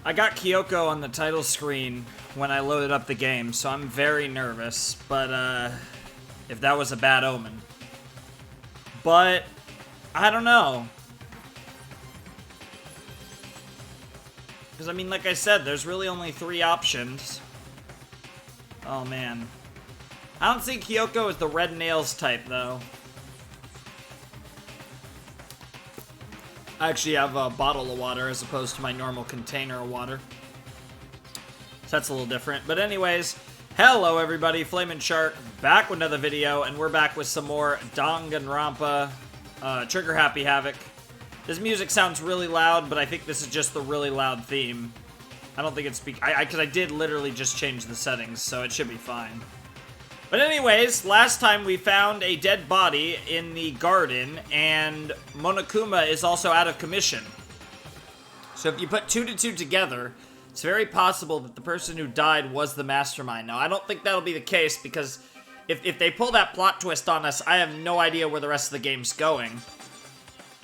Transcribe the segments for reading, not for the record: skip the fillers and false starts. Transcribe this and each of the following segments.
I got Kyoko on the title screen when I loaded up the game, so I'm very nervous, but, if that was a bad omen. But, I don't know. Because, I mean, like I said, there's really only 3 options. Oh, man. I don't see Kyoko as the red nails type, though. I actually have a bottle of water as opposed to my normal container of water. So that's a little different. But anyways, hello everybody, Flamin' Shark, back with another video, and we're back with some more Danganronpa, Trigger Happy Havoc. This music sounds really loud, but I think this is just the really loud theme. I don't think it's because I did literally just change the settings, so it should be fine. But anyways, last time we found a dead body in the garden, and Monokuma is also out of commission. So if you put 2 to 2 together, it's very possible that the person who died was the mastermind. Now, I don't think that'll be the case, because if they pull that plot twist on us, I have no idea where the rest of the game's going.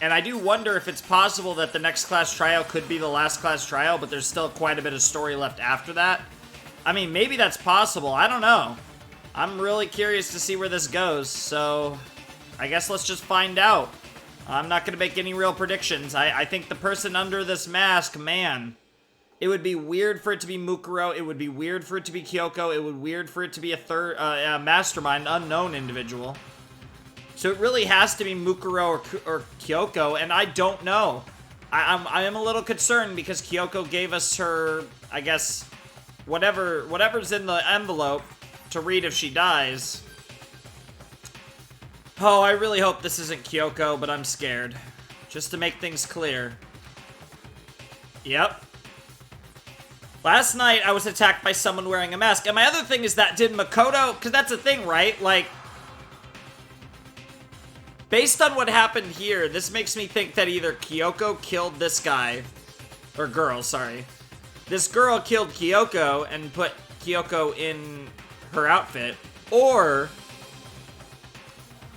And I do wonder if it's possible that the next class trial could be the last class trial, but there's still quite a bit of story left after that. I mean, maybe that's possible. I don't know. I'm really curious to see where this goes, so I guess let's just find out. I'm not going to make any real predictions. I think the person under this mask, man, it would be weird for it to be Mukuro. It would be weird for it to be Kyoko. It would be weird for it to be a third mastermind, unknown individual. So it really has to be Mukuro or Kyoko, and I don't know. I am a little concerned because Kyoko gave us her, I guess, whatever's in the envelope to read if she dies. Oh, I really hope this isn't Kyoko, but I'm scared. Just to make things clear. Yep. Last night, I was attacked by someone wearing a mask. And my other thing is that, did Makoto... Because that's the thing, right? Like, based on what happened here, this makes me think that either Kyoko killed this guy. Or girl, sorry. This girl killed Kyoko and put Kyoko in her outfit, or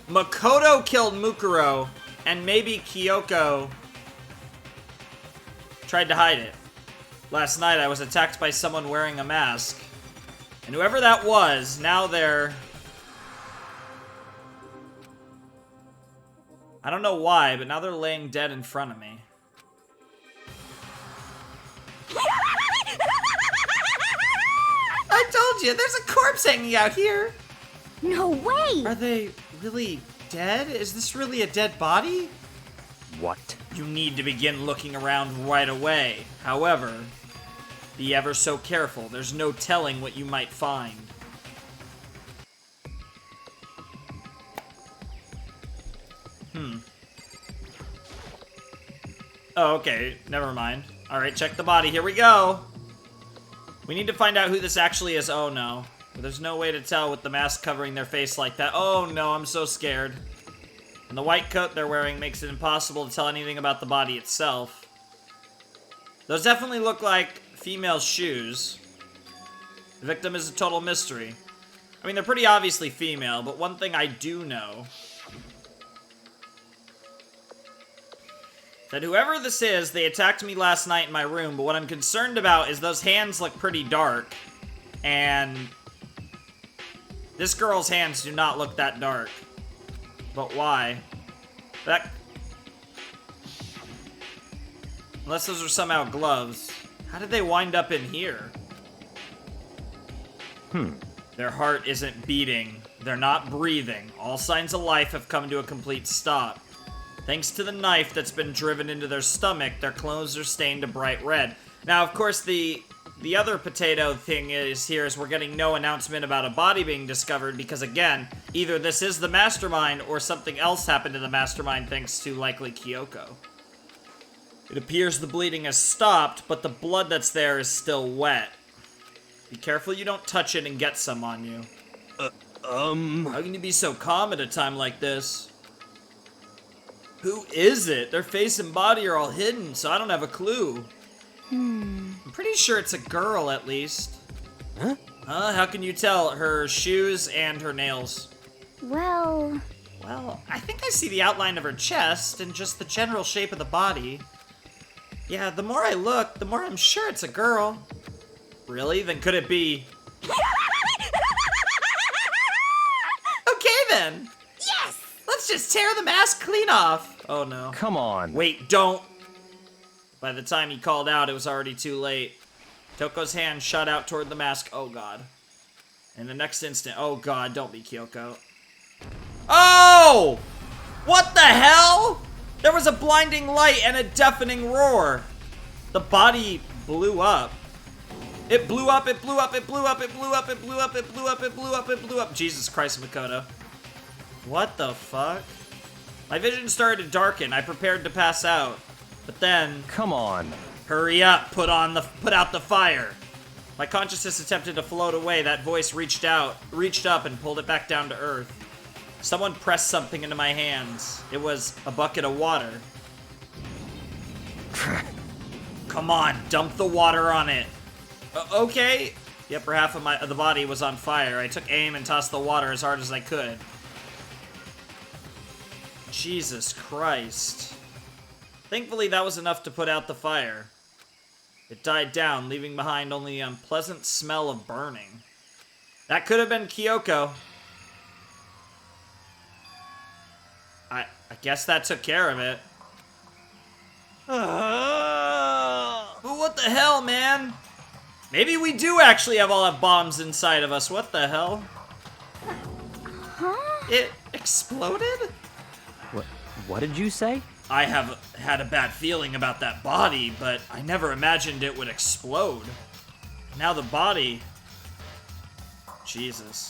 Makoto killed Mukuro, and maybe Kyoko tried to hide it. Last night I was attacked by someone wearing a mask, and whoever that was, now they're... I don't know why, but now they're laying dead in front of me. I told you, there's a corpse hanging out here. No way! Are they really dead? Is this really a dead body? What? You need to begin looking around right away. However, be ever so careful. There's no telling what you might find. Oh, okay. Never mind. Alright, check the body. Here we go. We need to find out who this actually is. Oh, no. There's no way to tell with the mask covering their face like that. Oh, no, I'm so scared. And the white coat they're wearing makes it impossible to tell anything about the body itself. Those definitely look like female shoes. The victim is a total mystery. I mean, they're pretty obviously female, but one thing I do know... that whoever this is, they attacked me last night in my room, but what I'm concerned about is those hands look pretty dark, and this girl's hands do not look that dark. But why? Unless those are somehow gloves. How did they wind up in here? Their heart isn't beating. They're not breathing. All signs of life have come to a complete stop. Thanks to the knife that's been driven into their stomach, their clothes are stained a bright red. Now, of course, the other potato thing is we're getting no announcement about a body being discovered because, again, either this is the mastermind or something else happened to the mastermind thanks to, likely, Kyoko. It appears the bleeding has stopped, but the blood that's there is still wet. Be careful you don't touch it and get some on you. How can you be so calm at a time like this? Who is it? Their face and body are all hidden, so I don't have a clue. I'm pretty sure it's a girl, at least. Huh? How can you tell? Her shoes and her nails. Well, I think I see the outline of her chest and just the general shape of the body. Yeah, the more I look, the more I'm sure it's a girl. Really? Then could it be... Okay then! Yes! Let's just tear the mask clean off! Oh no. Come on. Wait, don't! By the time he called out, it was already too late. Toko's hand shot out toward the mask. Oh god. In the next instant, oh god, don't be Kyoko. Oh! What the hell? There was a blinding light and a deafening roar. The body blew up. It blew up, it blew up, it blew up, it blew up, it blew up, it blew up, it blew up, it blew up. Jesus Christ, Makoto. What the fuck? My vision started to darken. I prepared to pass out. But then... Come on. Hurry up, put out the fire. My consciousness attempted to float away. That voice reached up and pulled it back down to earth. Someone pressed something into my hands. It was a bucket of water. Come on, dump the water on it. Okay. The upper half of the body was on fire. I took aim and tossed the water as hard as I could. Jesus Christ. Thankfully, that was enough to put out the fire. It died down, leaving behind only the unpleasant smell of burning. That could have been Kyoko. I guess that took care of it. But what the hell, man? Maybe we do actually all have bombs inside of us. What the hell? Huh? It exploded? What did you say? I have had a bad feeling about that body, but I never imagined it would explode. Now the body... Jesus.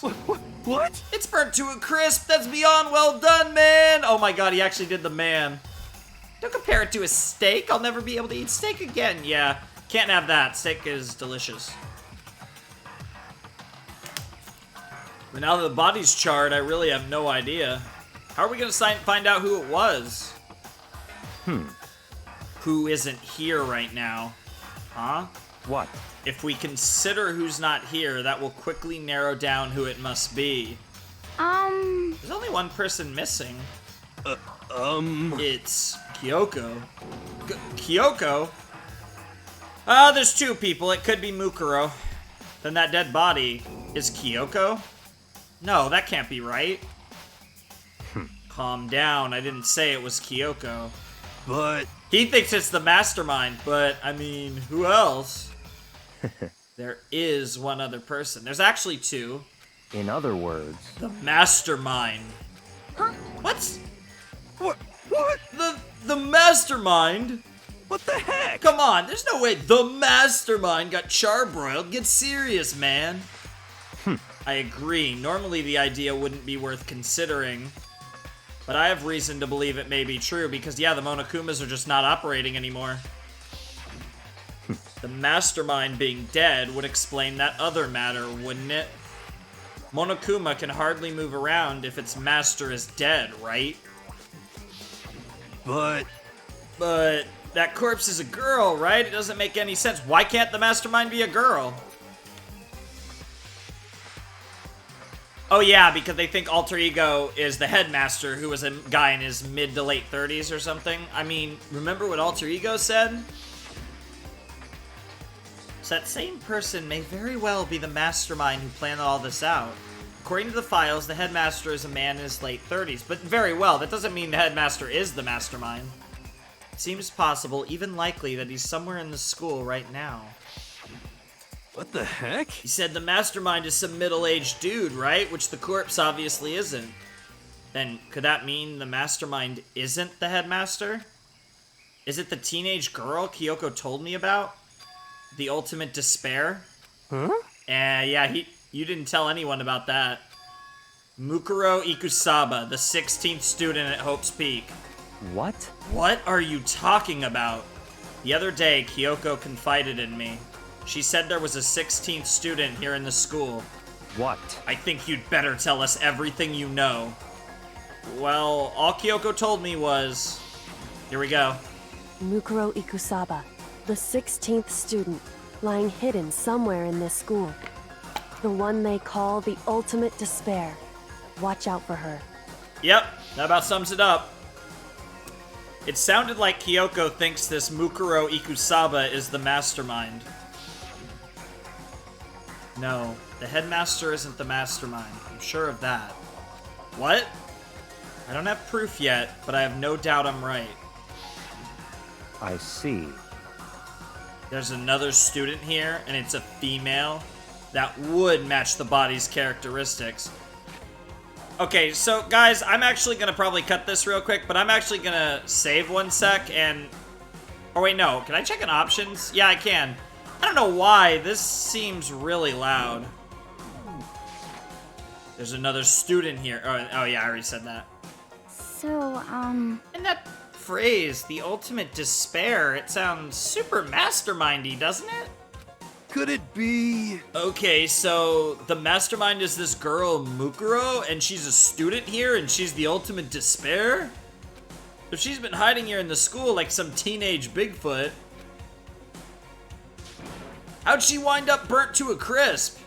What? It's burnt to a crisp! That's beyond well done, man! Oh my god, he actually did the man. Don't compare it to a steak. I'll never be able to eat steak again. Yeah, can't have that. Steak is delicious. But now that the body's charred, I really have no idea. How are we gonna find out who it was? Who isn't here right now? Huh? What? If we consider who's not here, that will quickly narrow down who it must be. There's only one person missing. It's Kyoko. Kyoko? There's two people. It could be Mukuro. Then that dead body is Kyoko? No, that can't be right. Calm down. I didn't say it was Kyoko. But... He thinks it's the mastermind, but, I mean, who else? There is one other person. There's actually two. In other words... The mastermind. Huh? What? What? The mastermind? What the heck? Come on, there's no way the mastermind got charbroiled. Get serious, man. I agree. Normally the idea wouldn't be worth considering. But I have reason to believe it may be true because, yeah, the Monokumas are just not operating anymore. The mastermind being dead would explain that other matter, wouldn't it? Monokuma can hardly move around if its master is dead, right? But that corpse is a girl, right? It doesn't make any sense. Why can't the mastermind be a girl? Oh yeah, because they think Alter Ego is the headmaster, who was a guy in his mid to late 30s or something. I mean, remember what Alter Ego said? So that same person may very well be the mastermind who planned all this out. According to the files, the headmaster is a man in his late 30s, but very well, that doesn't mean the headmaster is the mastermind. It seems possible, even likely, that he's somewhere in the school right now. what the heck? He said the mastermind is some middle-aged dude, right? Which the corpse obviously isn't. Then, could that mean the mastermind isn't the headmaster? Is it the teenage girl Kyoko told me about? The ultimate despair? Huh? Yeah, you didn't tell anyone about that. Mukuro Ikusaba, the 16th student at Hope's Peak. What? What are you talking about? The other day, Kyoko confided in me. She said there was a 16th student here in the school. What? I think you'd better tell us everything you know. Well, all Kyoko told me was... Here we go. Mukuro Ikusaba, the 16th student, lying hidden somewhere in this school. The one they call the ultimate despair. Watch out for her. Yep, that about sums it up. It sounded like Kyoko thinks this Mukuro Ikusaba is the mastermind. No, the headmaster isn't the mastermind. I'm sure of that. What? I don't have proof yet, but I have no doubt I'm right. I see. There's another student here, and it's a female. That would match the body's characteristics. Okay, so guys, I'm actually gonna probably cut this real quick, but I'm actually gonna save 1 sec and... Oh wait, no. Can I check in options? Yeah, I can. I don't know why. This seems really loud. There's another student here. Oh yeah, I already said that. So, And that phrase, the ultimate despair, it sounds super mastermindy, doesn't it? Could it be? Okay, so the mastermind is this girl, Mukuro, and she's a student here, and she's the ultimate despair? If she's been hiding here in the school like some teenage Bigfoot, how'd she wind up burnt to a crisp?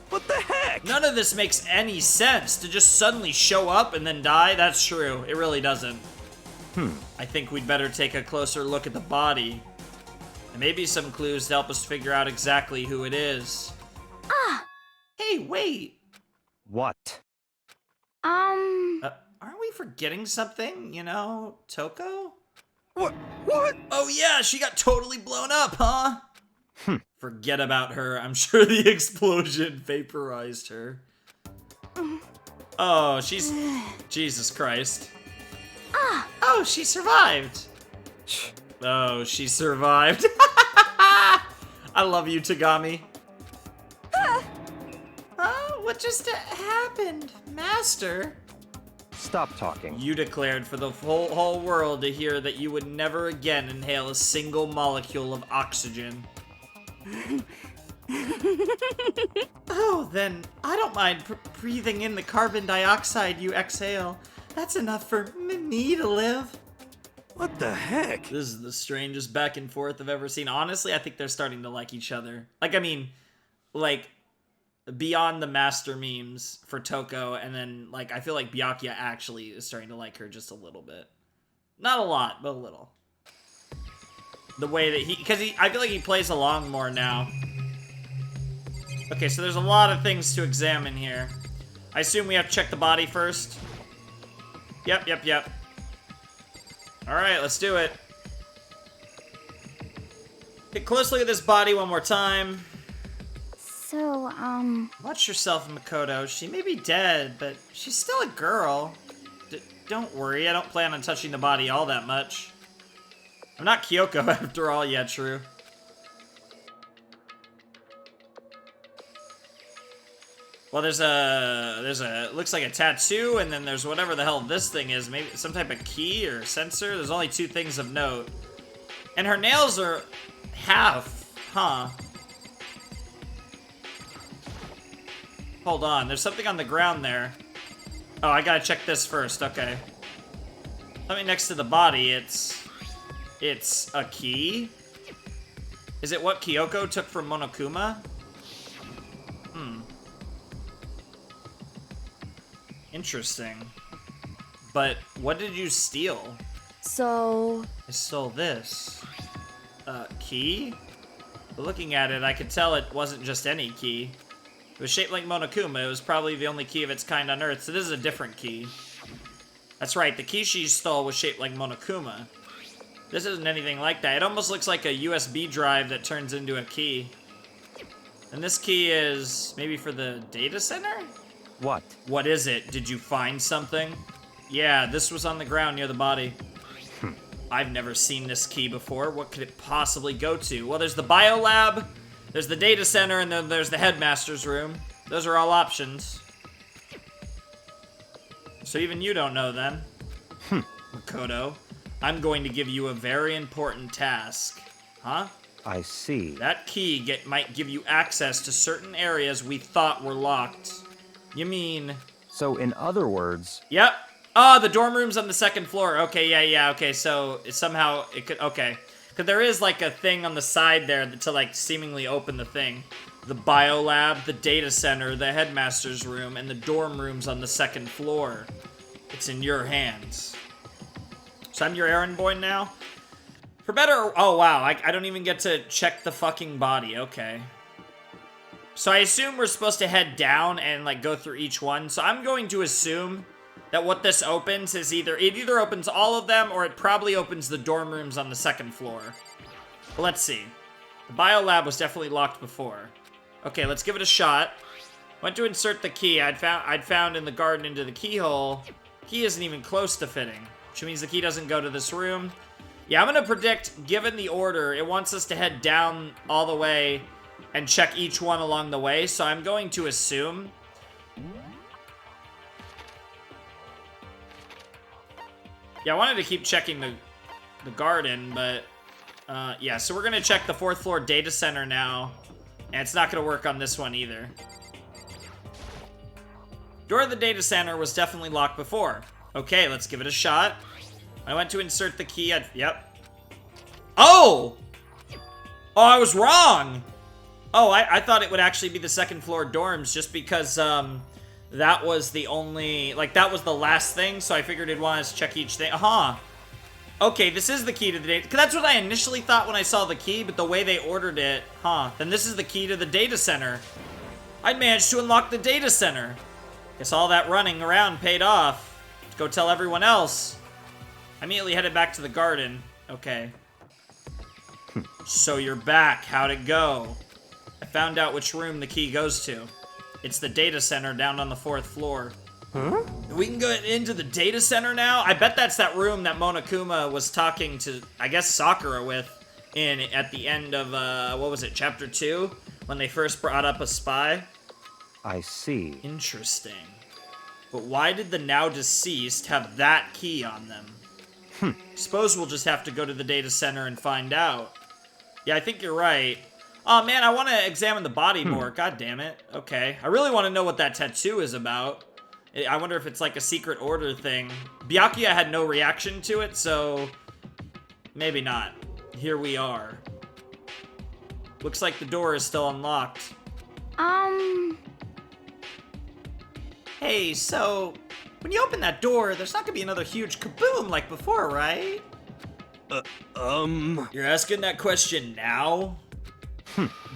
What the heck? None of this makes any sense. To just suddenly show up and then die, that's true. It really doesn't. I think we'd better take a closer look at the body. And maybe some clues to help us figure out exactly who it is. ah, Hey, wait. What? Aren't we forgetting something? You know, Toko? What? What? Oh yeah, she got totally blown up, huh? Forget about her. I'm sure the explosion vaporized her. Oh, she's... Jesus Christ. Oh, she survived. Oh, she survived. I love you, Tagami. Oh, what just happened, Master? Stop talking. You declared for the whole world to hear that you would never again inhale a single molecule of oxygen. Oh, then I don't mind breathing in the carbon dioxide you exhale. That's enough for me to live. What the heck? This is the strangest back and forth I've ever seen. Honestly, I think they're starting to like each other. Like, I mean, like, beyond the master memes for Toko, and then, like, I feel like Byakuya actually is starting to like her just a little bit. Not a lot, but a little. The way that I feel like he plays along more now. Okay, so there's a lot of things to examine here. I assume we have to check the body first. Yep. Alright, let's do it. Get closely at this body one more time. so, Watch yourself, Makoto. She may be dead, but she's still a girl. Don't worry, I don't plan on touching the body all that much. I'm not Kyoko after all, yeah, true. Well, there's a, looks like a tattoo, and then there's whatever the hell this thing is. Maybe some type of key or sensor. There's only 2 things of note. And her nails are half, huh? Hold on, there's something on the ground there. Oh, I gotta check this first, okay. Something next to the body, it's a key? Is it what Kyoko took from Monokuma? Interesting. But what did you steal? So, I stole this. Key? But looking at it, I could tell it wasn't just any key. It was shaped like Monokuma. It was probably the only key of its kind on Earth, so this is a different key. That's right, the key she stole was shaped like Monokuma. This isn't anything like that. It almost looks like a USB drive that turns into a key. And this key is maybe for the data center? What? What is it? Did you find something? Yeah, this was on the ground near the body. I've never seen this key before. What could it possibly go to? Well, there's the biolab, there's the data center, and then there's the headmaster's room. Those are all options. So even you don't know then. Makoto, I'm going to give you a very important task. Huh? I see. That key might give you access to certain areas we thought were locked. You mean... So, in other words... Yep. Oh, the dorm room's on the 2nd floor. Okay, yeah, okay, so somehow it could... Okay. Because there is, like, a thing on the side there to, like, seemingly open the thing. The biolab, the data center, the headmaster's room, and the dorm room's on the 2nd floor. It's in your hands. So So I'm your errand boy now? For better... Oh, wow. I don't even get to check the fucking body. Okay. So I assume we're supposed to head down and, like, go through each one. So I'm going to assume that what this opens is either... It either opens all of them, or it probably opens the dorm rooms on the second floor. But let's see. The biolab was definitely locked before. Okay, let's give it a shot. Went to insert the key. I'd found in the garden into the keyhole. Key isn't even close to fitting, which means the key doesn't go to this room. Yeah, I'm gonna predict, given the order, it wants us to head down all the way and check each one along the way, so I'm going to assume... Yeah, I wanted to keep checking the garden, but... yeah, so we're gonna check the 4th floor data center now, and it's not gonna work on this one either. Door of the data center was definitely locked before. Okay, let's give it a shot. I went to insert the key. Yep. Oh! Oh, I was wrong! Oh, I thought it would actually be the second floor dorms just because, that was the only... Like, that was the last thing, so I figured it'd want us to check each thing. Aha! Okay, this is the key to the data... Because that's what I initially thought when I saw the key, but the way they ordered it... Huh. Then this is the key to the data center. I managed to unlock the data center. Guess all that running around paid off. Let's go tell everyone else. I immediately headed back to the garden. Okay. So you're back. How'd it go? I found out which room the key goes to. It's the data center down on the 4th floor. Huh? We can go into the data center now? I bet that's that room that Monokuma was talking to, I guess, Sakura with at the end of, what was it, chapter 2? When they first brought up a spy? I see. Interesting. But why did the now deceased have that key on them? Suppose we'll just have to go to the data center and find out. Yeah, I think you're right. Oh man, I want to examine the body more. God damn it. Okay. I really want to know what that tattoo is about. I wonder if it's like a secret order thing. Byakuya had no reaction to it, so maybe not. Here we are. Looks like the door is still unlocked. Hey, so when you open that door, there's not gonna be another huge kaboom like before, right? You're asking that question now?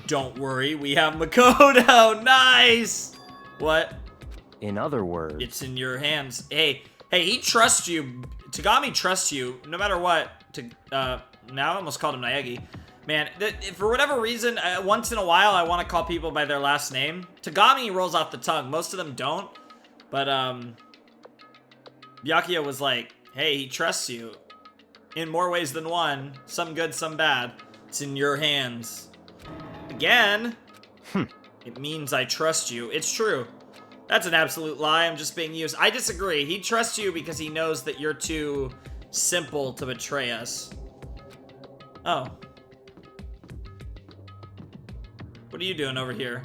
Don't worry, we have Makoto. Nice. What? In other words... It's in your hands. Hey, he trusts you. Tagami trusts you, no matter what. Now I almost called him Naegi. Man, for whatever reason, once in a while, I want to call people by their last name. Tagami rolls off the tongue. Most of them don't. But, Byakuya was like, hey, he trusts you. In more ways than one. Some good, some bad. It's in your hands. Again? It means I trust you. It's true. That's an absolute lie. I'm just being used. I disagree. He trusts you because he knows that you're too simple to betray us. Oh. What are you doing over here?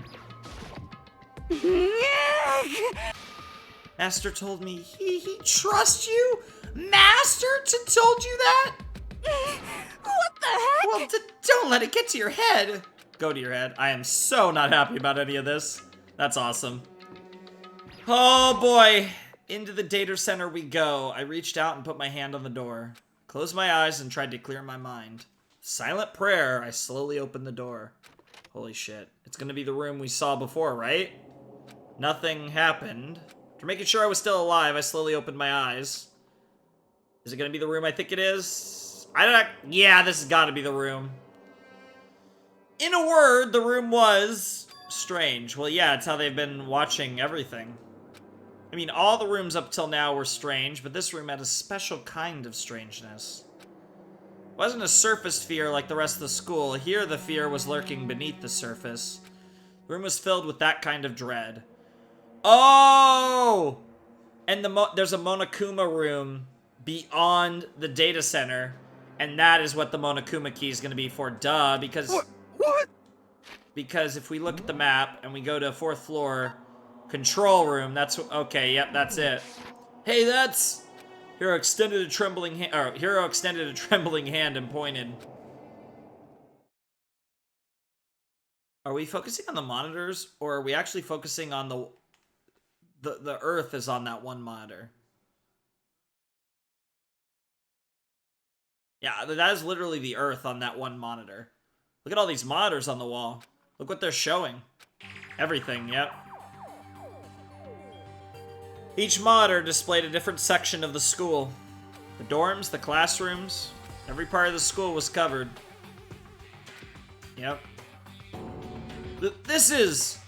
Master told me he trusts you? Master told you that? What the heck? Well, don't let it get to your head. Go to your head. I am so not happy about any of this. That's awesome. Oh boy. Into the data center we go. I reached out and put my hand on the door. Closed my eyes and tried to clear my mind. Silent prayer, I slowly opened the door. Holy shit. It's gonna be the room we saw before, right? Nothing happened. For making sure I was still alive, I slowly opened my eyes. Is it gonna be the room I think it is? Yeah, this has gotta be the room. In a word, the room was strange. Well, yeah, it's how they've been watching everything. I mean, all the rooms up till now were strange, but this room had a special kind of strangeness. It wasn't a surface fear like the rest of the school. Here, the fear was lurking beneath the surface. The room was filled with that kind of dread. Oh! And there's a Monokuma room beyond the data center, and that is what the Monokuma key is going to be for. Duh, because... What? Because if we look at the map and we go to 4th floor control room, that's... Okay, yep, that's it. Hey, that's... Hero extended a trembling hand... Hero extended a trembling hand and pointed. Are we focusing on the monitors, or are we actually focusing on the Earth is on that one monitor? Yeah, that is literally the Earth on that one monitor. Look at all these monitors on the wall. Look what they're showing. Everything, yep. Each monitor displayed a different section of the school. The dorms, the classrooms, every part of the school was covered. Yep. This is...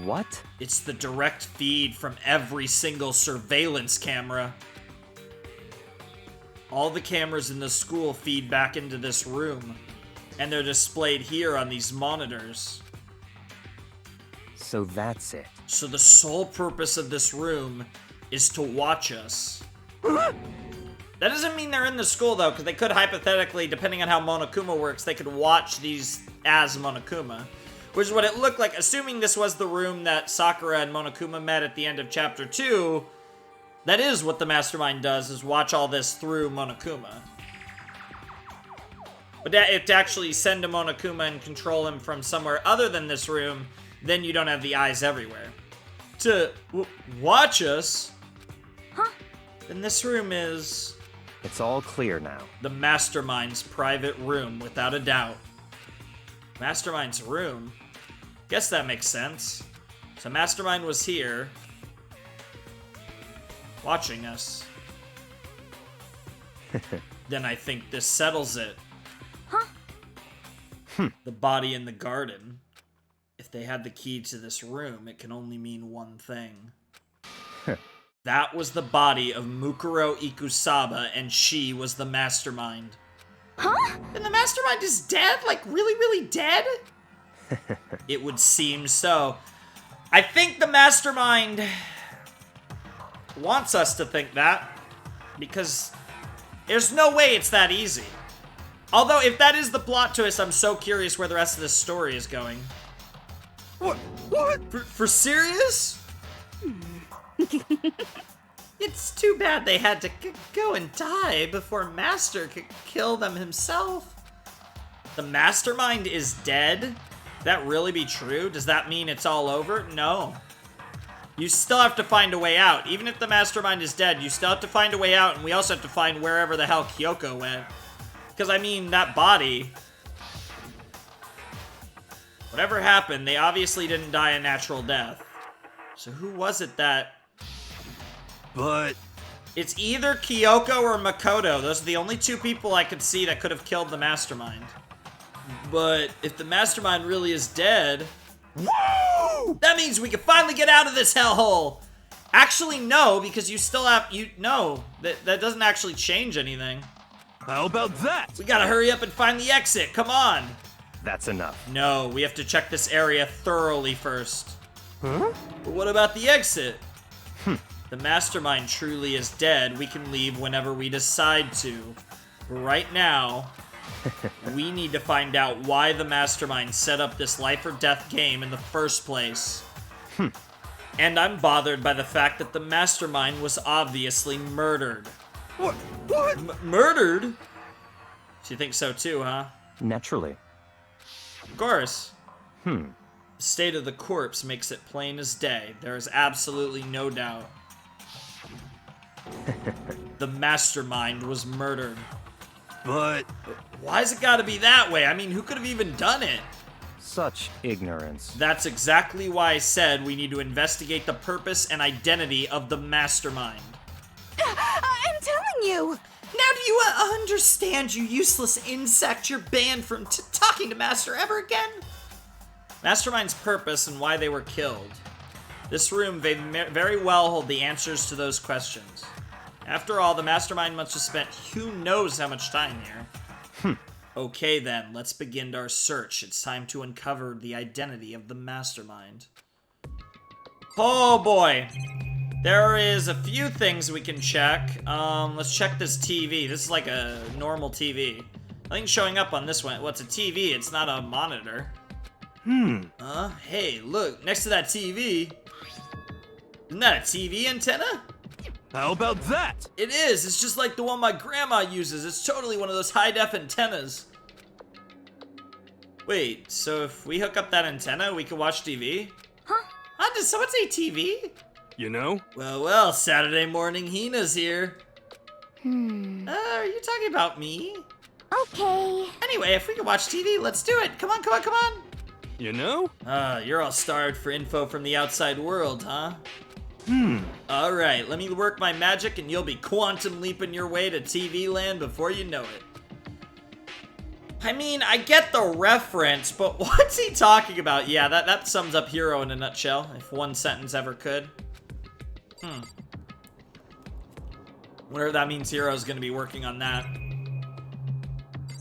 What? It's the direct feed from every single surveillance camera. All the cameras in the school feed back into this room, and they're displayed here on these monitors. So that's it. So the sole purpose of this room is to watch us. That doesn't mean they're in the school, though, because they could hypothetically, depending on how Monokuma works, they could watch these as Monokuma. Which is what it looked like, assuming this was the room that Sakura and Monokuma met at the end of Chapter 2. That is what the Mastermind does, is watch all this through Monokuma. But if to actually send to Monokuma and control him from somewhere other than this room, then you don't have the eyes everywhere. To watch us, then this room is... It's all clear now. the Mastermind's private room, without a doubt. Mastermind's room? Guess that makes sense. So Mastermind was here, watching us. Then I think this settles it. The body in the garden. If they had the key to this room, it can only mean one thing. That was the body of Mukuro Ikusaba, and she was the Mastermind. Then the Mastermind is dead? Like, really, really dead? It would seem so. I think the Mastermind wants us to think that, because there's no way it's that easy. Although, if that is the plot twist, I'm so curious where the rest of this story is going. What? For serious? It's too bad they had to go and die before Master could kill them himself. The Mastermind is dead? Could that really be true? Does that mean it's all over? No. You still have to find a way out. Even if the Mastermind is dead, you still have to find a way out, and we also have to find wherever the hell Kyoko went. Because, I mean, that body... Whatever happened, they obviously didn't die a natural death. So who was it that... But... It's either Kyoko or Makoto. Those are the only two people I could see that could have killed the Mastermind. But if the Mastermind really is dead... Woo! That means we can finally get out of this hellhole! Actually, no, because you still have... No, that doesn't actually change anything. How about that? We gotta hurry up and find the exit, come on! That's enough. No, we have to check this area thoroughly first. Huh? But what about the exit? The Mastermind truly is dead. We can leave whenever we decide to. Right now, we need to find out why the Mastermind set up this life or death game in the first place. And I'm bothered by the fact that the Mastermind was obviously murdered. What? Murdered? So you think so too, huh? Naturally. Of course. Hmm. The state of the corpse makes it plain as day. There is absolutely no doubt. The Mastermind was murdered. But... Why's it gotta be that way? I mean, who could have even done it? Such ignorance. That's exactly why I said we need to investigate the purpose and identity of the Mastermind. I'm telling you! Now do you understand, you useless insect? You're banned from talking to Master ever again? Mastermind's purpose and why they were killed. This room may very well hold the answers to those questions. After all, the Mastermind must have spent who knows how much time here. Okay then, let's begin our search. It's time to uncover the identity of the Mastermind. Oh boy. There is a few things we can check. Let's check this TV. This is like a normal TV. Nothing's showing up on this one. Well, it's a TV, it's not a monitor. Hey, look, next to that TV. Isn't that a TV antenna? How about that? It is, it's just like the one my grandma uses. It's totally one of those high-def antennas. Wait, so if we hook up that antenna, we can watch TV? Huh? Did someone say TV? You know? Well, Saturday morning Hina's here. Are you talking about me? Okay. Anyway, if we can watch TV, let's do it. Come on, come on, come on. You know? You're all starved for info from the outside world, huh? Alright, let me work my magic and you'll be quantum leaping your way to TV land before you know it. I mean, I get the reference, but what's he talking about? Yeah, that sums up Hero in a nutshell, if one sentence ever could. Wonder if that means Hero's gonna be working on that.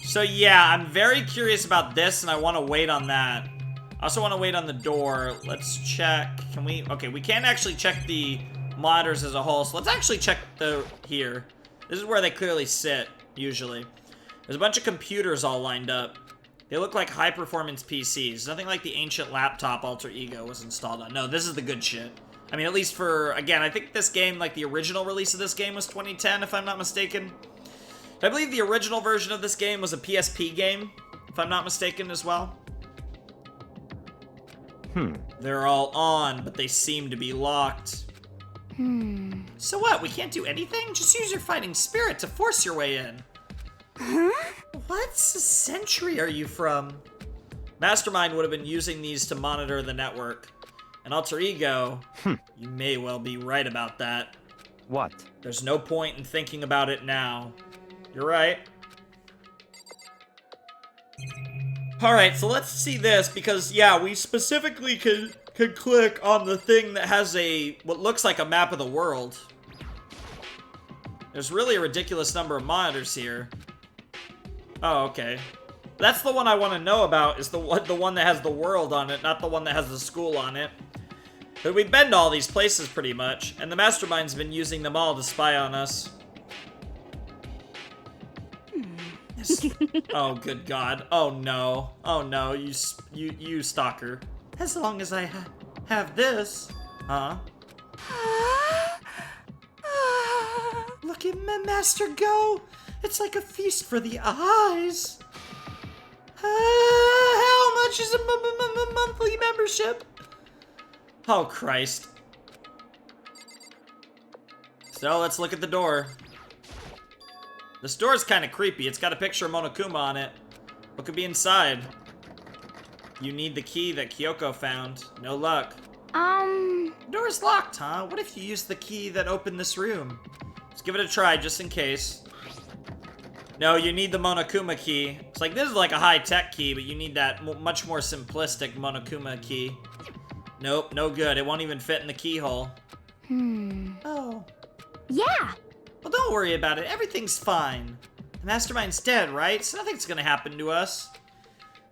So yeah, I'm very curious about this, and I want to wait on that. I also want to wait on the door. Let's check. Can we? Okay, we can't actually check the monitors as a whole, so let's actually check here. This is where they clearly sit, usually. There's a bunch of computers all lined up. They look like high-performance PCs. Nothing like the ancient laptop Alter Ego was installed on. No, this is the good shit. I mean, at least for, again, I think this game, like the original release of this game was 2010, if I'm not mistaken. I believe the original version of this game was a PSP game, if I'm not mistaken as well. They're all on, but they seem to be locked. So what, we can't do anything? Just use your fighting spirit to force your way in. Huh? What century are you from? Mastermind would have been using these to monitor the network. And Alter Ego, you may well be right about that. What? There's no point in thinking about it now. You're right. Alright, so let's see this, because, yeah, we specifically could click on the thing that has what looks like a map of the world. There's really a ridiculous number of monitors here. Oh, okay. That's the one I want to know about, is the one that has the world on it, not the one that has the school on it. But we've been to all these places, pretty much, and the Mastermind's been using them all to spy on us. Oh, good God. Oh, no. Oh, no. You stalker. As long as I have this. Huh? Look at my master go. It's like a feast for the eyes. How much is a monthly membership? Oh, Christ. So, let's look at the door. This door's kind of creepy. It's got a picture of Monokuma on it. What could be inside? You need the key that Kyoko found. No luck. The door's locked, huh? What if you use the key that opened this room? Let's give it a try, just in case. No, you need the Monokuma key. It's like, this is like a high-tech key, but you need that much more simplistic Monokuma key. Nope, no good. It won't even fit in the keyhole. Oh. Yeah. Well, don't worry about it. Everything's fine. The Mastermind's dead, right? So nothing's gonna happen to us.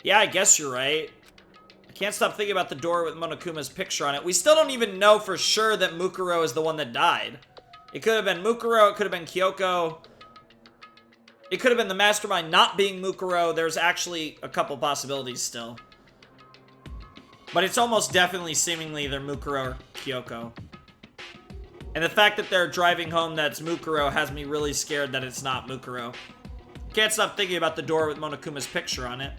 Yeah, I guess you're right. I can't stop thinking about the door with Monokuma's picture on it. We still don't even know for sure that Mukuro is the one that died. It could have been Mukuro, it could have been Kyoko. It could have been the Mastermind not being Mukuro. There's actually a couple possibilities still. But it's almost definitely seemingly either Mukuro or Kyoko. And the fact that they're driving home that's Mukuro has me really scared that it's not Mukuro. Can't stop thinking about the door with Monokuma's picture on it.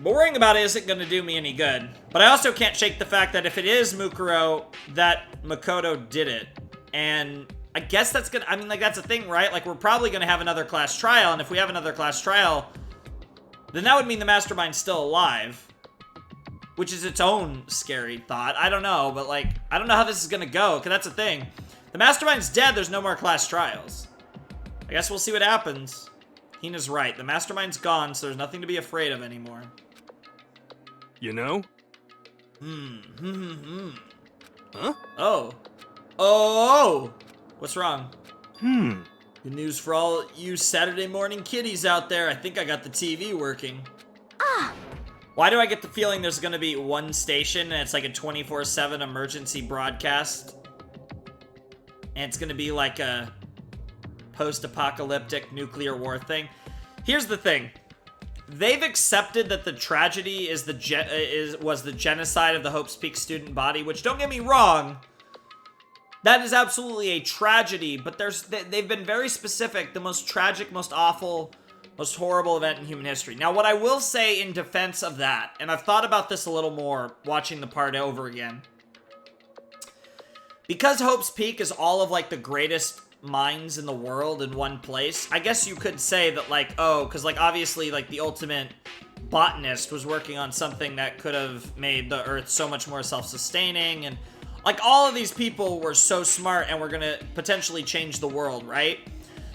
But worrying about it isn't going to do me any good. But I also can't shake the fact that if it is Mukuro, that Makoto did it. And I guess that's gonna, I mean, like, that's a thing, right? Like, we're probably gonna have another class trial, and if we have another class trial, then that would mean the Mastermind's still alive. Which is its own scary thought. I don't know, but, like, I don't know how this is gonna go, because that's the thing. The Mastermind's dead, there's no more class trials. I guess we'll see what happens. Hina's right. The Mastermind's gone, so there's nothing to be afraid of anymore. You know? Huh? Oh. Oh! What's wrong? Hmm. Good news for all you Saturday morning kiddies out there. I think I got the TV working. Ah! Why do I get the feeling there's gonna be one station and it's like a 24/7 emergency broadcast? And it's gonna be like a post-apocalyptic nuclear war thing? Here's the thing. They've accepted that the tragedy is was the genocide of the Hope's Peak student body, which, don't get me wrong, that is absolutely a tragedy, but they've been very specific. The most tragic, most awful, most horrible event in human history. Now, what I will say in defense of that, and I've thought about this a little more watching the part over again, because Hope's Peak is all of, like, the greatest, minds in the world in one place. I guess you could say that, like, oh, because, like, obviously, like, the ultimate botanist was working on something that could have made the Earth so much more self-sustaining, and, like, all of these people were so smart and were gonna potentially change the world, right?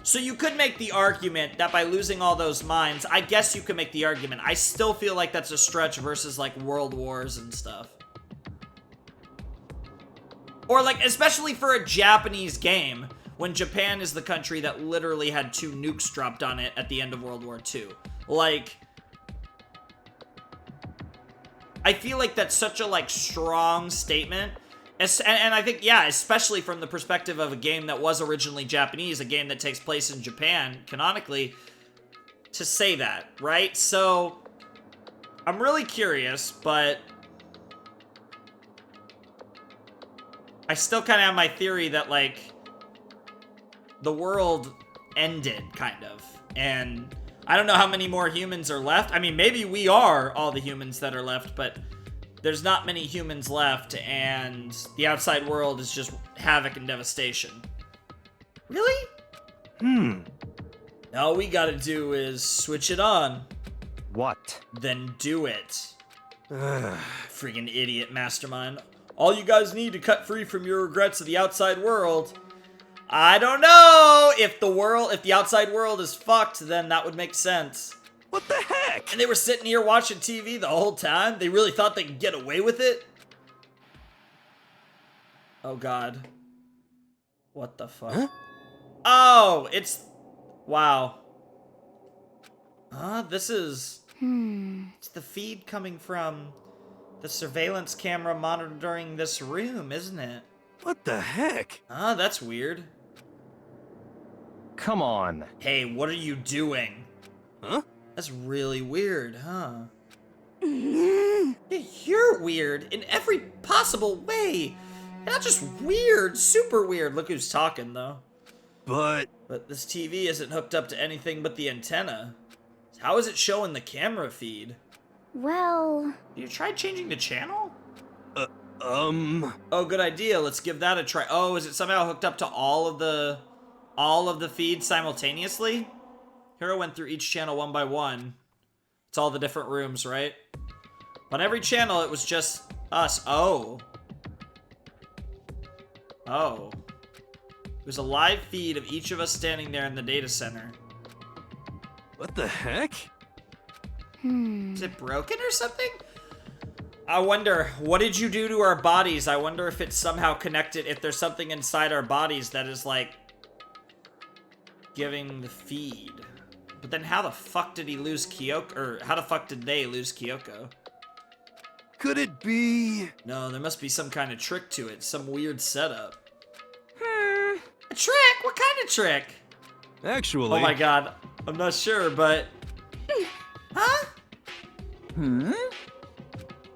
So you could make the argument that by losing all those minds, I guess you could make the argument. I still feel like that's a stretch versus, like, world wars and stuff. Or, like, especially for a Japanese game, when Japan is the country that literally had 2 nukes dropped on it at the end of World War II. Like, I feel like that's such a, like, strong statement. And I think, yeah, especially from the perspective of a game that was originally Japanese, a game that takes place in Japan, canonically, to say that, right? So, I'm really curious, but I still kind of have my theory that, like, the world ended, kind of. And I don't know how many more humans are left. I mean, maybe we are all the humans that are left, but there's not many humans left, and the outside world is just havoc and devastation. Really? All we gotta do is switch it on. What? Then do it. Freaking idiot mastermind. All you guys need to cut free from your regrets of the outside world. I don't know! If the outside world is fucked, then that would make sense. What the heck? And they were sitting here watching TV the whole time? They really thought they could get away with it? Oh god. What the fuck? Huh? Oh, it's... Wow. This is... It's the feed coming from the surveillance camera monitoring this room, isn't it? What the heck? That's weird. Come on. Hey, what are you doing? Huh? That's really weird, huh? You're weird in every possible way. You're not just weird, super weird. Look who's talking, though. But this TV isn't hooked up to anything but the antenna. How is it showing the camera feed? Well... You tried changing the channel? Oh, good idea. Let's give that a try. Oh, is it somehow hooked up to all of the feeds simultaneously? Hero went through each channel one by one. It's all the different rooms, right? On every channel, it was just us. Oh. Oh. It was a live feed of each of us standing there in the data center. what the heck? Is it broken or something? I wonder, what did you do to our bodies? I wonder if it's somehow connected, if there's something inside our bodies that is, like, giving the feed. But then how the fuck did he lose Kyoko? Or how the fuck did they lose Kyoko? Could it be? No, there must be some kind of trick to it. Some weird setup. A trick? What kind of trick? Actually... Oh my god. I'm not sure, but... Huh?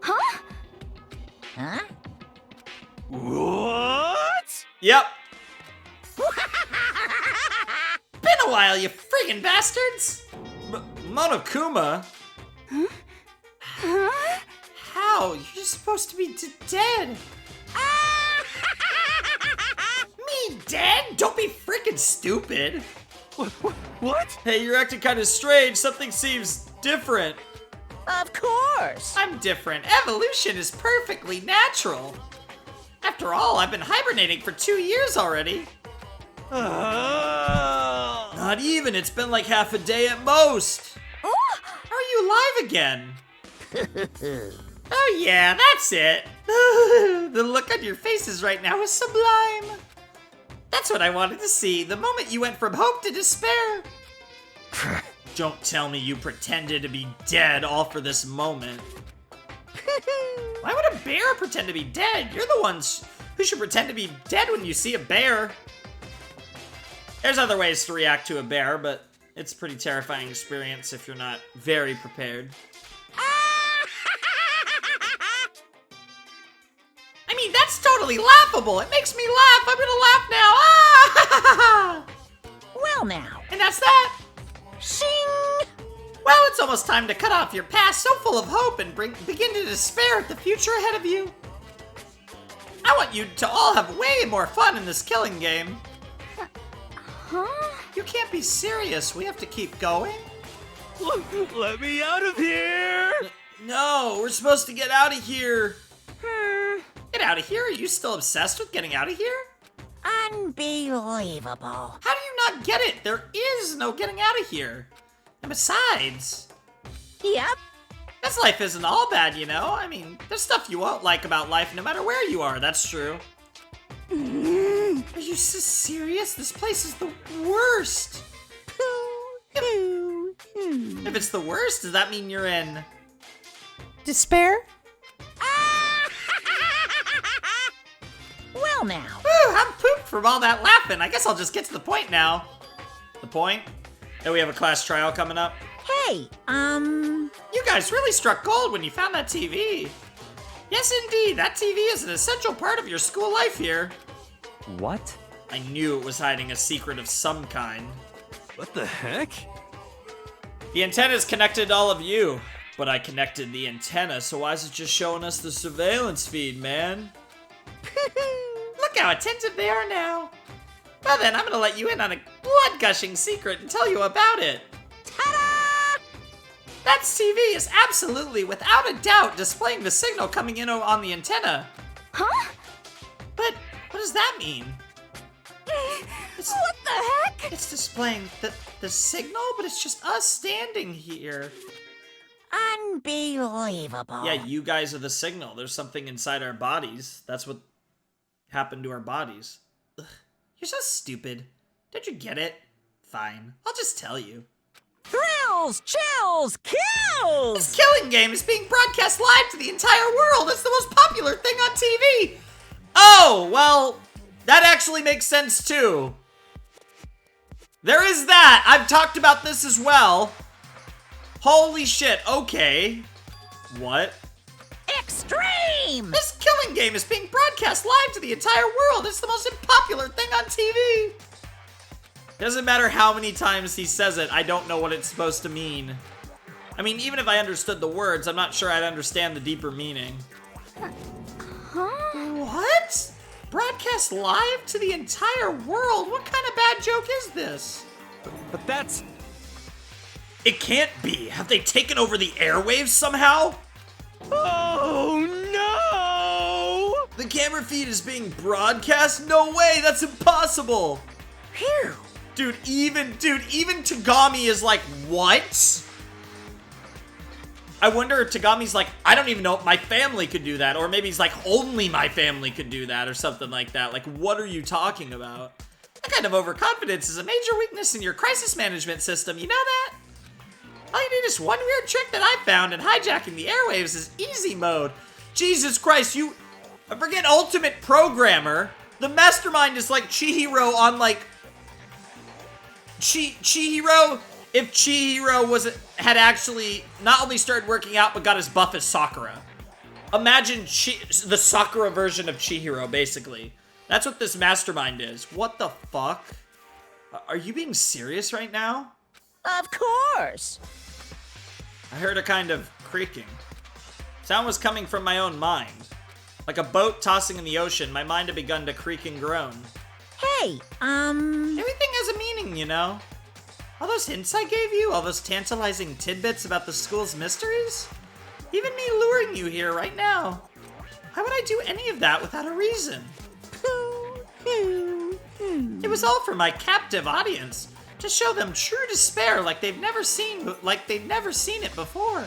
Huh? What? Yep. Been a while, you friggin' bastards! Monokuma? How? You're supposed to be dead. Me dead? Don't be frickin' stupid. What? Hey, you're acting kind of strange. Something seems different. Of course! I'm different. Evolution is perfectly natural. After all, I've been hibernating for 2 years already. Not even. It's been like half a day at most. Are you alive again? Oh yeah, that's it. The look on your faces right now is sublime. That's what I wanted to see. The moment you went from hope to despair. Don't tell me you pretended to be dead all for this moment. Why would a bear pretend to be dead? You're the ones who should pretend to be dead when you see a bear. There's other ways to react to a bear, but it's a pretty terrifying experience if you're not very prepared. I mean, that's totally laughable. It makes me laugh. I'm gonna laugh now. Ah! Well now. And that's that. Shing! Well, it's almost time to cut off your past so full of hope and begin to despair at the future ahead of you. I want you to all have way more fun in this killing game. Huh? You can't be serious. We have to keep going? Let me out of here! No, we're supposed to get out of here. Get out of here? Are you still obsessed with getting out of here? Unbelievable. How do you not get it? There is no getting out of here. And besides, Yep. this life isn't all bad, you know? I mean, there's stuff you won't like about life no matter where you are, that's true. Are you so serious? This place is the worst. If it's the worst, does that mean you're in Despair? Well now. Whew, I'm pooped from all that laughing. I guess I'll just get to the point now. The point? That we have a class trial coming up. Hey, You guys really struck gold when you found that TV. Yes, indeed. That TV is an essential part of your school life here. What? I knew it was hiding a secret of some kind. What the heck? The antenna's connected to all of you, but I connected the antenna, so why is it just showing us the surveillance feed, man? Look how attentive they are now. Well then, I'm gonna let you in on a blood-gushing secret and tell you about it. ta-da! That TV is absolutely, without a doubt, displaying the signal coming in on the antenna. Huh? But what does that mean? What the heck? It's displaying the signal, but it's just us standing here. Unbelievable. Yeah, you guys are the signal. There's something inside our bodies. That's what happened to our bodies. Ugh, you're so stupid. Don't you get it? Fine. I'll just tell you. Thrills, chills, kills! This killing game is being broadcast live to the entire world. It's the most popular thing on TV. Oh, well, that actually makes sense too. There is that. I've talked about this as well. Holy shit, okay. What? Extreme! This killing game is being broadcast live to the entire world. It's the most popular thing on TV. Doesn't matter how many times he says it, I don't know what it's supposed to mean. I mean, even if I understood the words, I'm not sure I'd understand the deeper meaning. Huh? What? Broadcast live to the entire world? What kind of bad joke is this? But that's... It can't be. Have they taken over the airwaves somehow? Oh no! The camera feed is being broadcast? No way, that's impossible. Phew! Dude, even Tagami is like, what? I wonder if Tagami's like, I don't even know if my family could do that. Or maybe he's like, only my family could do that or something like that. Like, what are you talking about? That kind of overconfidence is a major weakness in your crisis management system. You know that? All you need is one weird trick that I found, and hijacking the airwaves is easy mode. Jesus Christ, I forget Ultimate Programmer. The mastermind is like Chihiro on like... Chihiro, if Chihiro had actually not only started working out but got as buff as Sakura. Imagine the Sakura version of Chihiro, basically. That's what this mastermind is. What the fuck? Are you being serious right now? Of course! I heard a kind of creaking. Sound was coming from my own mind. Like a boat tossing in the ocean, my mind had begun to creak and groan. Hey, Everything has a meaning, you know? All those hints I gave you, all those tantalizing tidbits about the school's mysteries? Even me luring you here right now. Why would I do any of that without a reason? It was all for my captive audience, to show them true despair like they've never seen it before.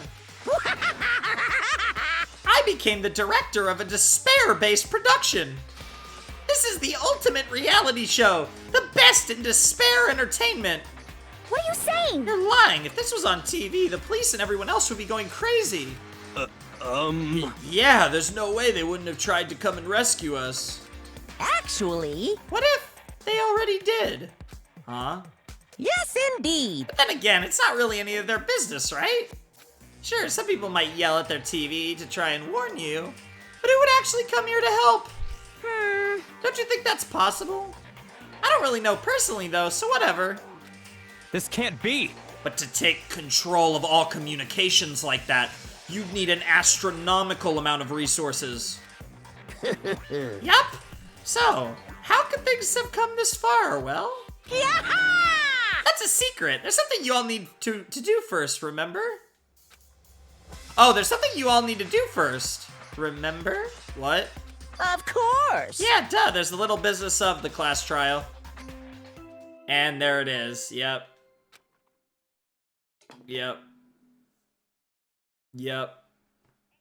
I became the director of a despair-based production. This is the ultimate reality show, the best in despair entertainment. What are you saying? You're lying. If this was on TV, the police and everyone else would be going crazy. Yeah, there's no way they wouldn't have tried to come and rescue us. actually, What if they already did? Huh? yes indeed. But then again, it's not really any of their business, right? Sure, some people might yell at their TV to try and warn you, but who would actually come here to help? Don't you think that's possible? I don't really know personally, though, so whatever. This can't be! But to take control of all communications like that, you'd need an astronomical amount of resources. Yup. So, how could things have come this far? Well, Yaha! That's a secret. There's something you all need to do first, remember? Oh, there's something you all need to do first. Remember? What? Of course. Yeah, duh. There's the little business of the class trial. And there it is. Yep. Yep. Yep.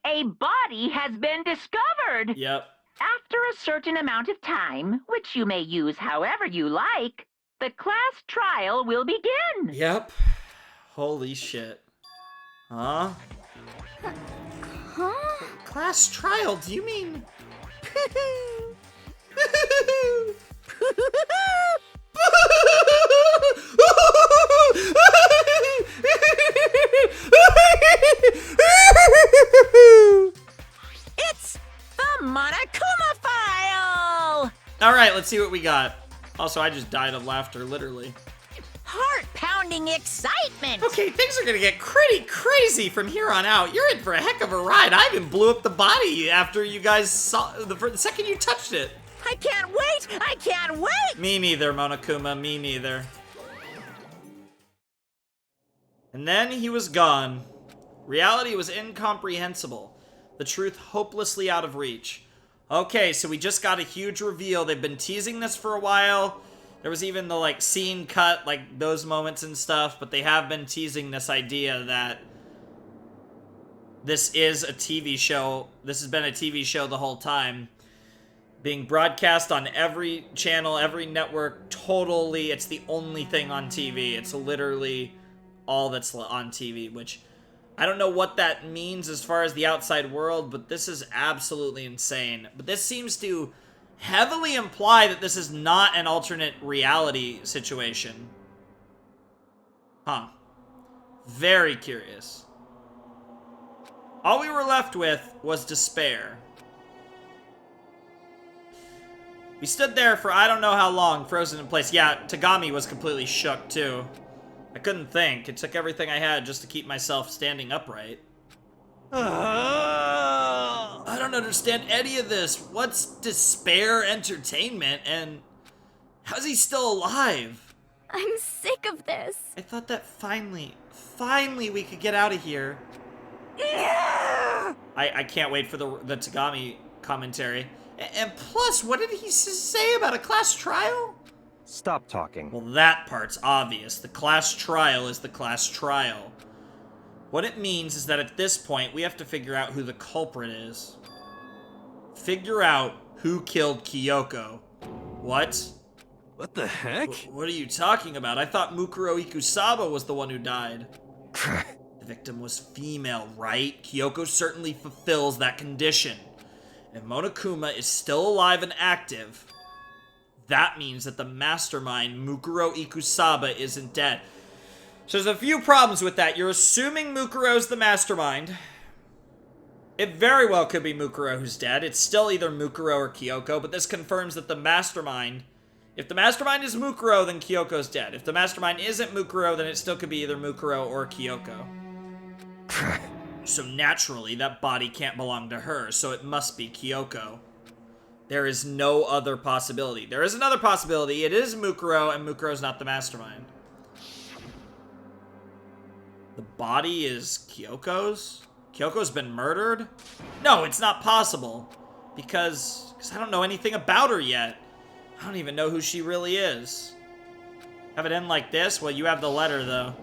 A body has been discovered. Yep. After a certain amount of time, which you may use however you like, the class trial will begin. Yep. Holy shit. Huh? Huh? Class trial? Do you mean... It's the Monokuma file! Alright, let's see what we got. Also, I just died of laughter, literally. Heart-pounding excitement! Okay, things are gonna get pretty crazy from here on out. You're in for a heck of a ride. I even blew up the body after you guys saw the second you touched it. I can't wait! I can't wait! Me neither, Monokuma, me neither. And then he was gone. Reality was incomprehensible. The truth hopelessly out of reach. Okay, so we just got a huge reveal. They've been teasing this for a while. There was even the, like, scene cut, like, those moments and stuff, but they have been teasing this idea that this is a TV show. This has been a TV show the whole time. Being broadcast on every channel, every network, totally, it's the only thing on TV. It's literally all that's on TV, which I don't know what that means as far as the outside world, but this is absolutely insane. But this seems to heavily imply that this is not an alternate reality situation. Huh. Very curious. All we were left with was despair. We stood there for I don't know how long, frozen in place. Yeah, Tagami was completely shook, too. I couldn't think. It took everything I had just to keep myself standing upright. I don't understand any of this. What's despair entertainment, and how's he still alive? I'm sick of this. I thought that finally we could get out of here. I can't wait for the Tagami commentary. And plus, what did he say about a class trial? Stop talking. Well, that part's obvious. The class trial is the class trial. What it means is that at this point, we have to figure out who the culprit is. Figure out who killed Kyoko. What? What the heck? What are you talking about? I thought Mukuro Ikusaba was the one who died. The victim was female, right? Kyoko certainly fulfills that condition. If Monokuma is still alive and active, that means that the mastermind, Mukuro Ikusaba, isn't dead. So there's a few problems with that. You're assuming Mukuro's the mastermind. It very well could be Mukuro who's dead. It's still either Mukuro or Kyoko, but this confirms that the mastermind... If the mastermind is Mukuro, then Kyoko's dead. If the mastermind isn't Mukuro, then it still could be either Mukuro or Kyoko. So naturally, that body can't belong to her, so it must be Kyoko. There is no other possibility. There is another possibility. It is Mukuro, and Mukuro's not the mastermind. The body is Kyoko's? Kyoko's been murdered? No, it's not possible. Because I don't know anything about her yet. I don't even know who she really is. Have it end like this? Well, you have the letter, though.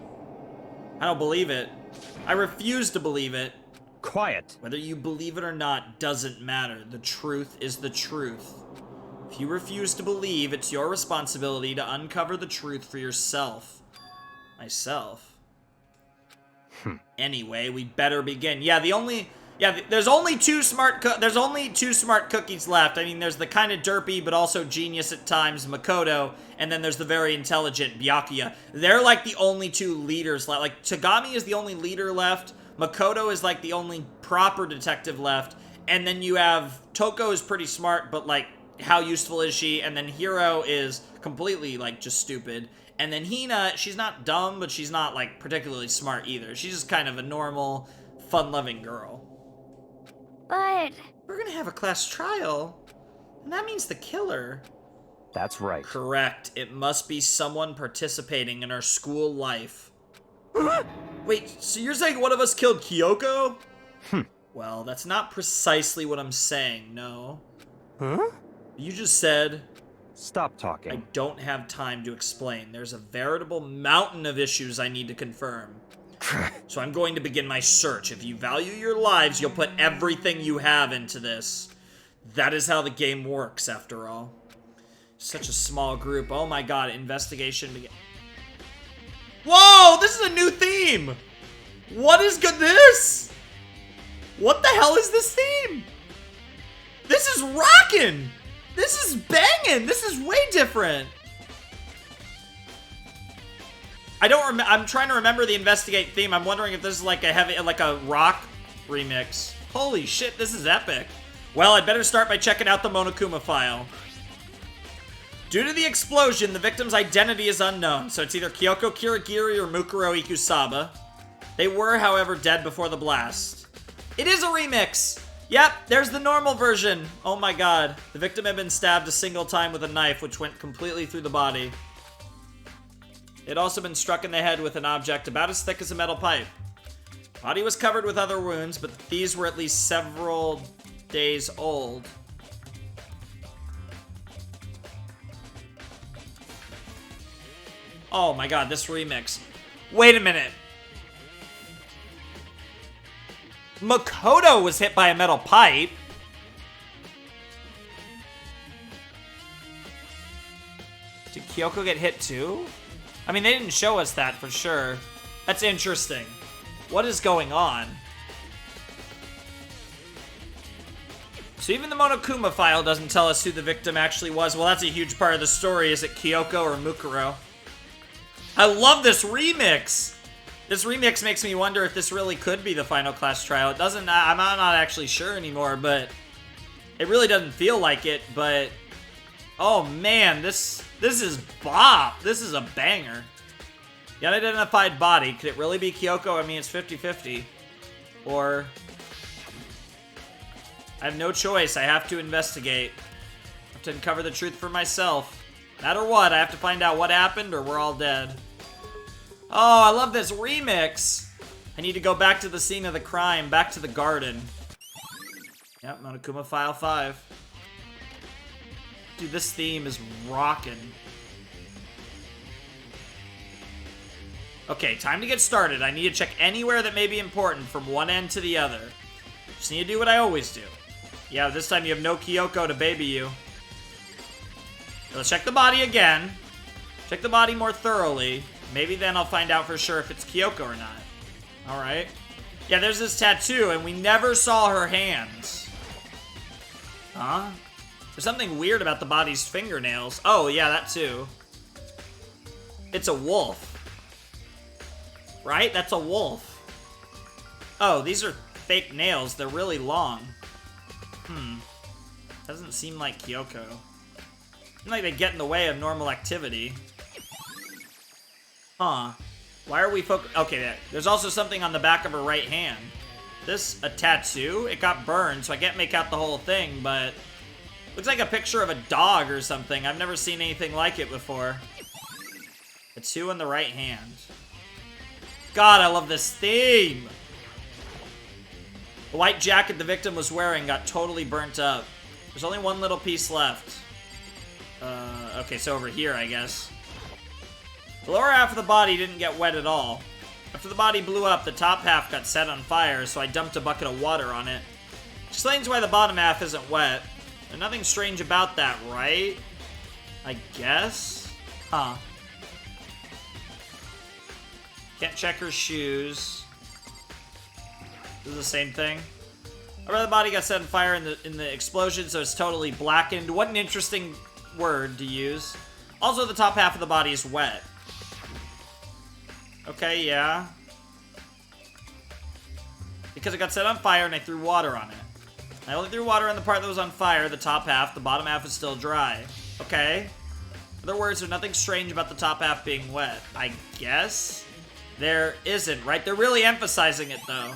I don't believe it. I refuse to believe it. Quiet. Whether you believe it or not doesn't matter. The truth is the truth. If you refuse to believe, it's your responsibility to uncover the truth for yourself. Myself? Anyway, we better begin. Yeah, there's only two smart cookies left. I mean, there's the kind of derpy but also genius at times, Makoto, and then there's the very intelligent Byakuya. They're like the only two leaders left. Like, Tagami is the only leader left. Makoto is like the only proper detective left. And then you have Toko is pretty smart, but like, how useful is she? And then Hiro is completely like just stupid. And then Hina, she's not dumb, but she's not like particularly smart either. She's just kind of a normal, fun-loving girl. But... We're gonna have a class trial, and that means the killer. That's right. Correct. It must be someone participating in our school life. Wait, so you're saying one of us killed Kyoko? Well, that's not precisely what I'm saying, no. Huh? You just said... Stop I talking. don't have time to explain. There's a veritable mountain of issues I need to confirm. So I'm going to begin my search. If you value your lives, you'll put everything you have into this. That is how the game works, after all. Such a small group. Oh my god, investigation begin. Whoa, this is a new theme! What is good this? What the hell is this theme? This is rockin'! This is banging! This is way different! I don't remember. I'm trying to remember the investigate theme. I'm wondering if this is like a rock remix. Holy shit, this is epic. Well, I'd better start by checking out the Monokuma file. Due to the explosion, the victim's identity is unknown, so it's either Kyoko Kirigiri or Mukuro Ikusaba. They were, however, dead before the blast. It is a remix! Yep, there's the normal version. Oh my god. The victim had been stabbed a single time with a knife, which went completely through the body. It had also been struck in the head with an object about as thick as a metal pipe. Body was covered with other wounds, but these were at least several days old. Oh my god, this remix. Wait a minute. Makoto was hit by a metal pipe. Did Kyoko get hit too? I mean, they didn't show us that for sure. That's interesting. What is going on? So even the Monokuma file doesn't tell us who the victim actually was. Well, that's a huge part of the story. Is it Kyoko or Mukuro? I love this remix! This remix makes me wonder if this really could be the final class trial. It doesn't, I'm not actually sure anymore, but it really doesn't feel like it, but oh man, this is bop. This is a banger. The unidentified body, could it really be Kyoko? I mean, it's 50-50. Or I have no choice. I have to investigate. I have to uncover the truth for myself. No matter what, I have to find out what happened or we're all dead. Oh, I love this remix. I need to go back to the scene of the crime, back to the garden. Yep, Monokuma File 5. Dude, this theme is rockin'. Okay, time to get started. I need to check anywhere that may be important from one end to the other. Just need to do what I always do. Yeah, this time you have no Kyoko to baby you. Let's check the body again. Check the body more thoroughly. Maybe then I'll find out for sure if it's Kyoko or not. Alright. Yeah, there's this tattoo, and we never saw her hands. Huh? There's something weird about the body's fingernails. Oh, yeah, that too. It's a wolf. Right? That's a wolf. Oh, these are fake nails. They're really long. Doesn't seem like Kyoko. Seems like they get in the way of normal activity. Huh. Why are we okay, there's also something on the back of her right hand. This a tattoo? It got burned, so I can't make out the whole thing, but looks like a picture of a dog or something. I've never seen anything like it before. A 2 on the right hand. God, I love this theme! The white jacket the victim was wearing got totally burnt up. There's only one little piece left. Okay, so over here, I guess. The lower half of the body didn't get wet at all. After the body blew up, the top half got set on fire, so I dumped a bucket of water on it. Explains why the bottom half isn't wet. There's nothing strange about that, right? I guess? Huh. Can't check her shoes. This is the same thing. The body got set on fire in the explosion, so it's totally blackened. What an interesting word to use. Also, the top half of the body is wet. Okay, yeah. Because it got set on fire and I threw water on it. I only threw water on the part that was on fire, the top half. The bottom half is still dry. Okay. In other words, there's nothing strange about the top half being wet. I guess? There isn't, right? They're really emphasizing it, though.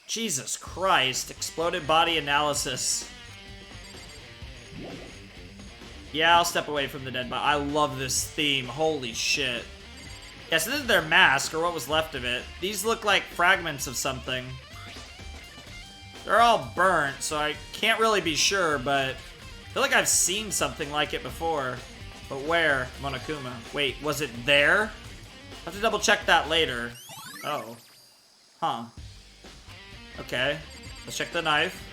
Jesus Christ. Exploded body analysis. Yeah, I'll step away from the dead body. I love this theme. Holy shit. Yeah, so this is their mask, or what was left of it. These look like fragments of something. They're all burnt, so I can't really be sure, but I feel like I've seen something like it before. But where? Monokuma. Wait, was it there? I'll have to double check that later. Oh. Huh. Okay. Let's check the knife.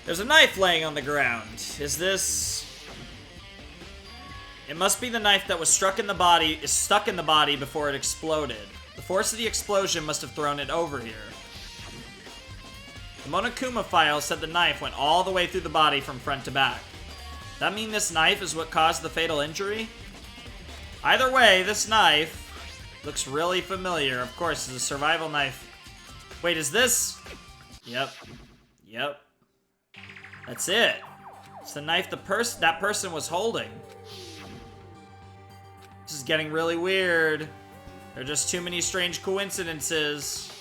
There's a knife laying on the ground. Is this... It must be the knife that was stuck in the body before it exploded. The force of the explosion must have thrown it over here. The Monokuma file said the knife went all the way through the body from front to back. Does that mean this knife is what caused the fatal injury? Either way, this knife looks really familiar. Of course, it's a survival knife. Wait, is this... Yep. Yep. That's it. It's the knife that person was holding. This is getting really weird. There are just too many strange coincidences.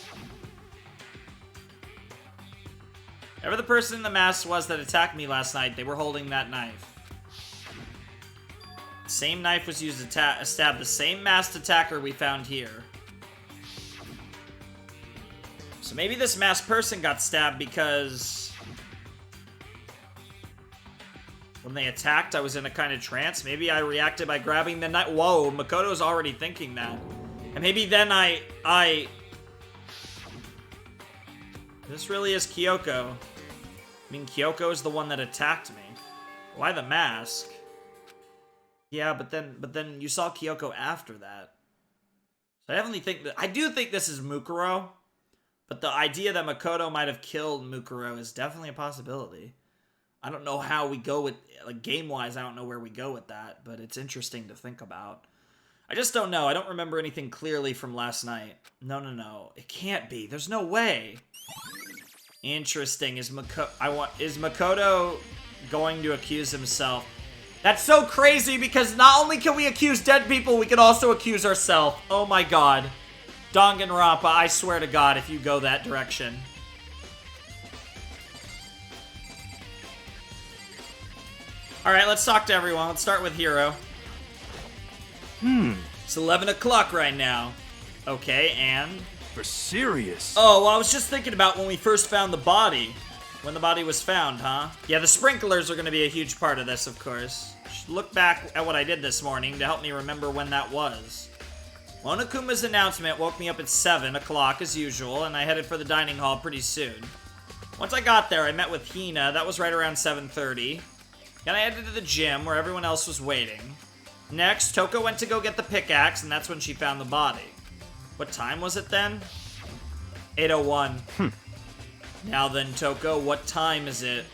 Whoever the person in the mask was that attacked me last night, they were holding that knife. The same knife was used to stab the same masked attacker we found here. So maybe this masked person got stabbed because... when they attacked, I was in a kind of trance. Maybe I reacted by grabbing the knife. Whoa, Makoto's already thinking that. And maybe then I... This really is Kyoko. I mean, Kyoko is the one that attacked me. Why the mask? Yeah, but then you saw Kyoko after that. So I definitely think that... I do think this is Mukuro. But the idea that Makoto might have killed Mukuro is definitely a possibility. I don't know how we go with... Like, game-wise, I don't know where we go with that. But it's interesting to think about. I just don't know. I don't remember anything clearly from last night. No. It can't be. There's no way. Interesting. Is Makoto going to accuse himself? That's so crazy because not only can we accuse dead people, we can also accuse ourselves. Oh my god. Danganronpa, I swear to god if you go that direction. Alright, let's talk to everyone. Let's start with Hiro. It's 11 o'clock right now. Okay, and... For serious? Oh, well, I was just thinking about when we first found the body. When the body was found, huh? Yeah, the sprinklers are going to be a huge part of this, of course. Should look back at what I did this morning to help me remember when that was. Monokuma's announcement woke me up at 7 o'clock as usual, and I headed for the dining hall pretty soon. Once I got there, I met with Hina. That was right around 7:30. Then I headed to the gym where everyone else was waiting. Next, Toko went to go get the pickaxe, and that's when she found the body. What time was it then? 8:01. Now then, Toko, what time is it?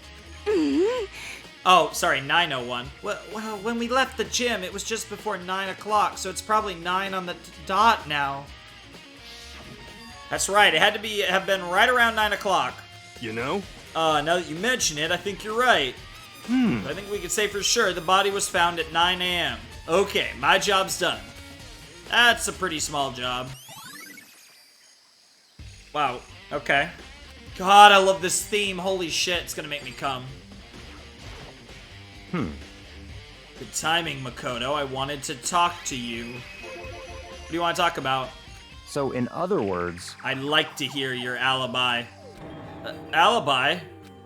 Oh, sorry, 9:01. Well, when we left the gym, it was just before 9 o'clock, so it's probably 9 on the dot now. That's right, it had to have been right around 9 o'clock. You know? Now that you mention it, I think you're right. I think we can say for sure the body was found at 9 a.m. Okay, my job's done. That's a pretty small job. Wow, okay. God, I love this theme. Holy shit, it's gonna make me come. Good timing, Makoto. I wanted to talk to you. What do you want to talk about? So, in other words... I'd like to hear your alibi. Alibi?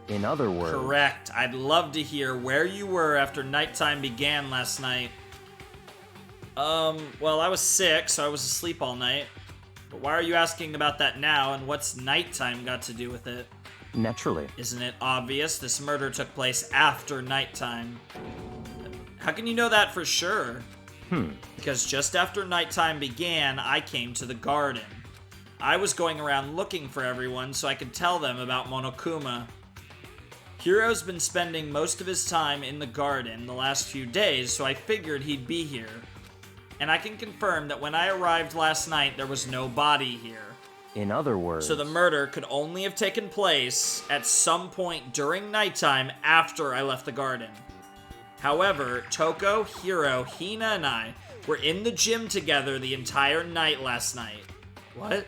In other words... Correct. I'd love to hear where you were after nighttime began last night. Well, I was sick, so I was asleep all night. But why are you asking about that now, and what's nighttime got to do with it? Naturally. Isn't it obvious this murder took place after nighttime? How can you know that for sure? Because just after nighttime began, I came to the garden. I was going around looking for everyone so I could tell them about Monokuma. Hiro's been spending most of his time in the garden the last few days, so I figured he'd be here. And I can confirm that when I arrived last night, there was no body here. In other words... So the murder could only have taken place at some point during nighttime after I left the garden. However, Toko, Hiro, Hina, and I were in the gym together the entire night last night. What?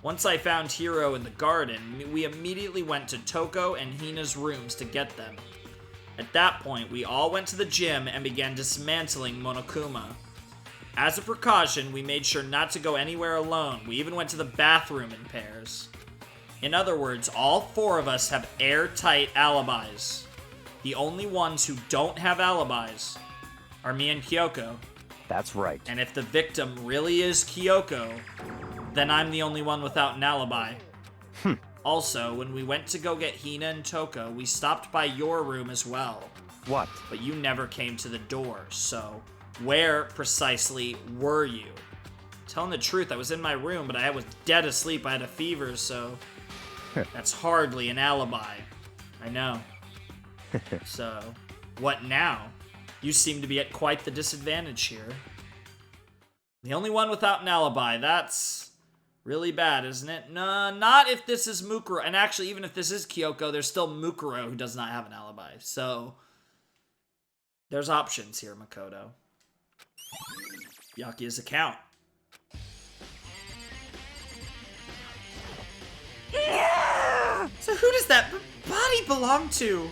Once I found Hiro in the garden, we immediately went to Toko and Hina's rooms to get them. At that point, we all went to the gym and began dismantling Monokuma. As a precaution, we made sure not to go anywhere alone. We even went to the bathroom in pairs. In other words, all 4 of us have airtight alibis. The only ones who don't have alibis are me and Kyoko. That's right. And if the victim really is Kyoko, then I'm the only one without an alibi. Also, when we went to go get Hina and Toko, we stopped by your room as well. What? But you never came to the door, so where precisely were you? Telling the truth, I was in my room, but I was dead asleep. I had a fever, so that's hardly an alibi. I know. So, what now? You seem to be at quite the disadvantage here. The only one without an alibi, that's really bad, isn't it? No, not if this is Mukuro. And actually, even if this is Kyoko, there's still Mukuro who does not have an alibi. So, there's options here, Makoto. Yaki's account. So who does that body belong to?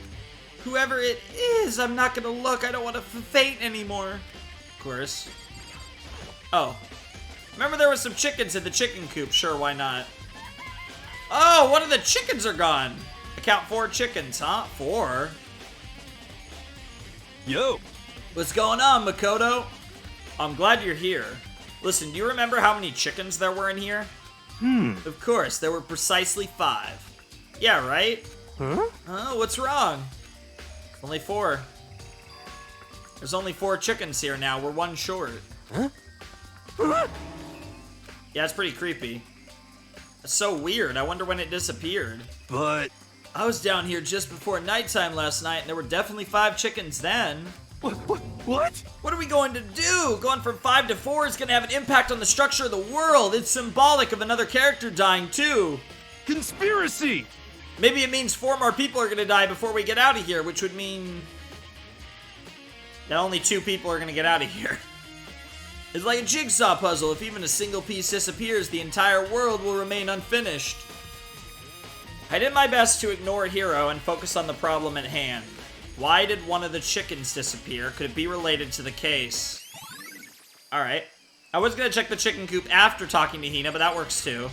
Whoever it is, I'm not gonna look. I don't want to faint anymore. Of course. Oh. Remember there was some chickens in the chicken coop. Sure, why not? Oh, one of the chickens are gone. I count 4 chickens, huh? 4? Yo! What's going on, Makoto? I'm glad you're here. Listen, do you remember how many chickens there were in here? Of course, there were precisely 5. Yeah, right? Huh? Oh, what's wrong? Only 4. There's only 4 chickens here now. We're 1 short. Huh? Yeah, it's pretty creepy. It's so weird. I wonder when it disappeared. But... I was down here just before nighttime last night, and there were definitely 5 chickens then. What? What are we going to do? Going from 5 to 4 is going to have an impact on the structure of the world. It's symbolic of another character dying, too. Conspiracy! Maybe it means 4 more people are going to die before we get out of here, which would mean that only 2 people are going to get out of here. It's like a jigsaw puzzle. If even a single piece disappears, the entire world will remain unfinished. I did my best to ignore Hiro and focus on the problem at hand. Why did one of the chickens disappear? Could it be related to the case? Alright. I was going to check the chicken coop after talking to Hina, but that works too.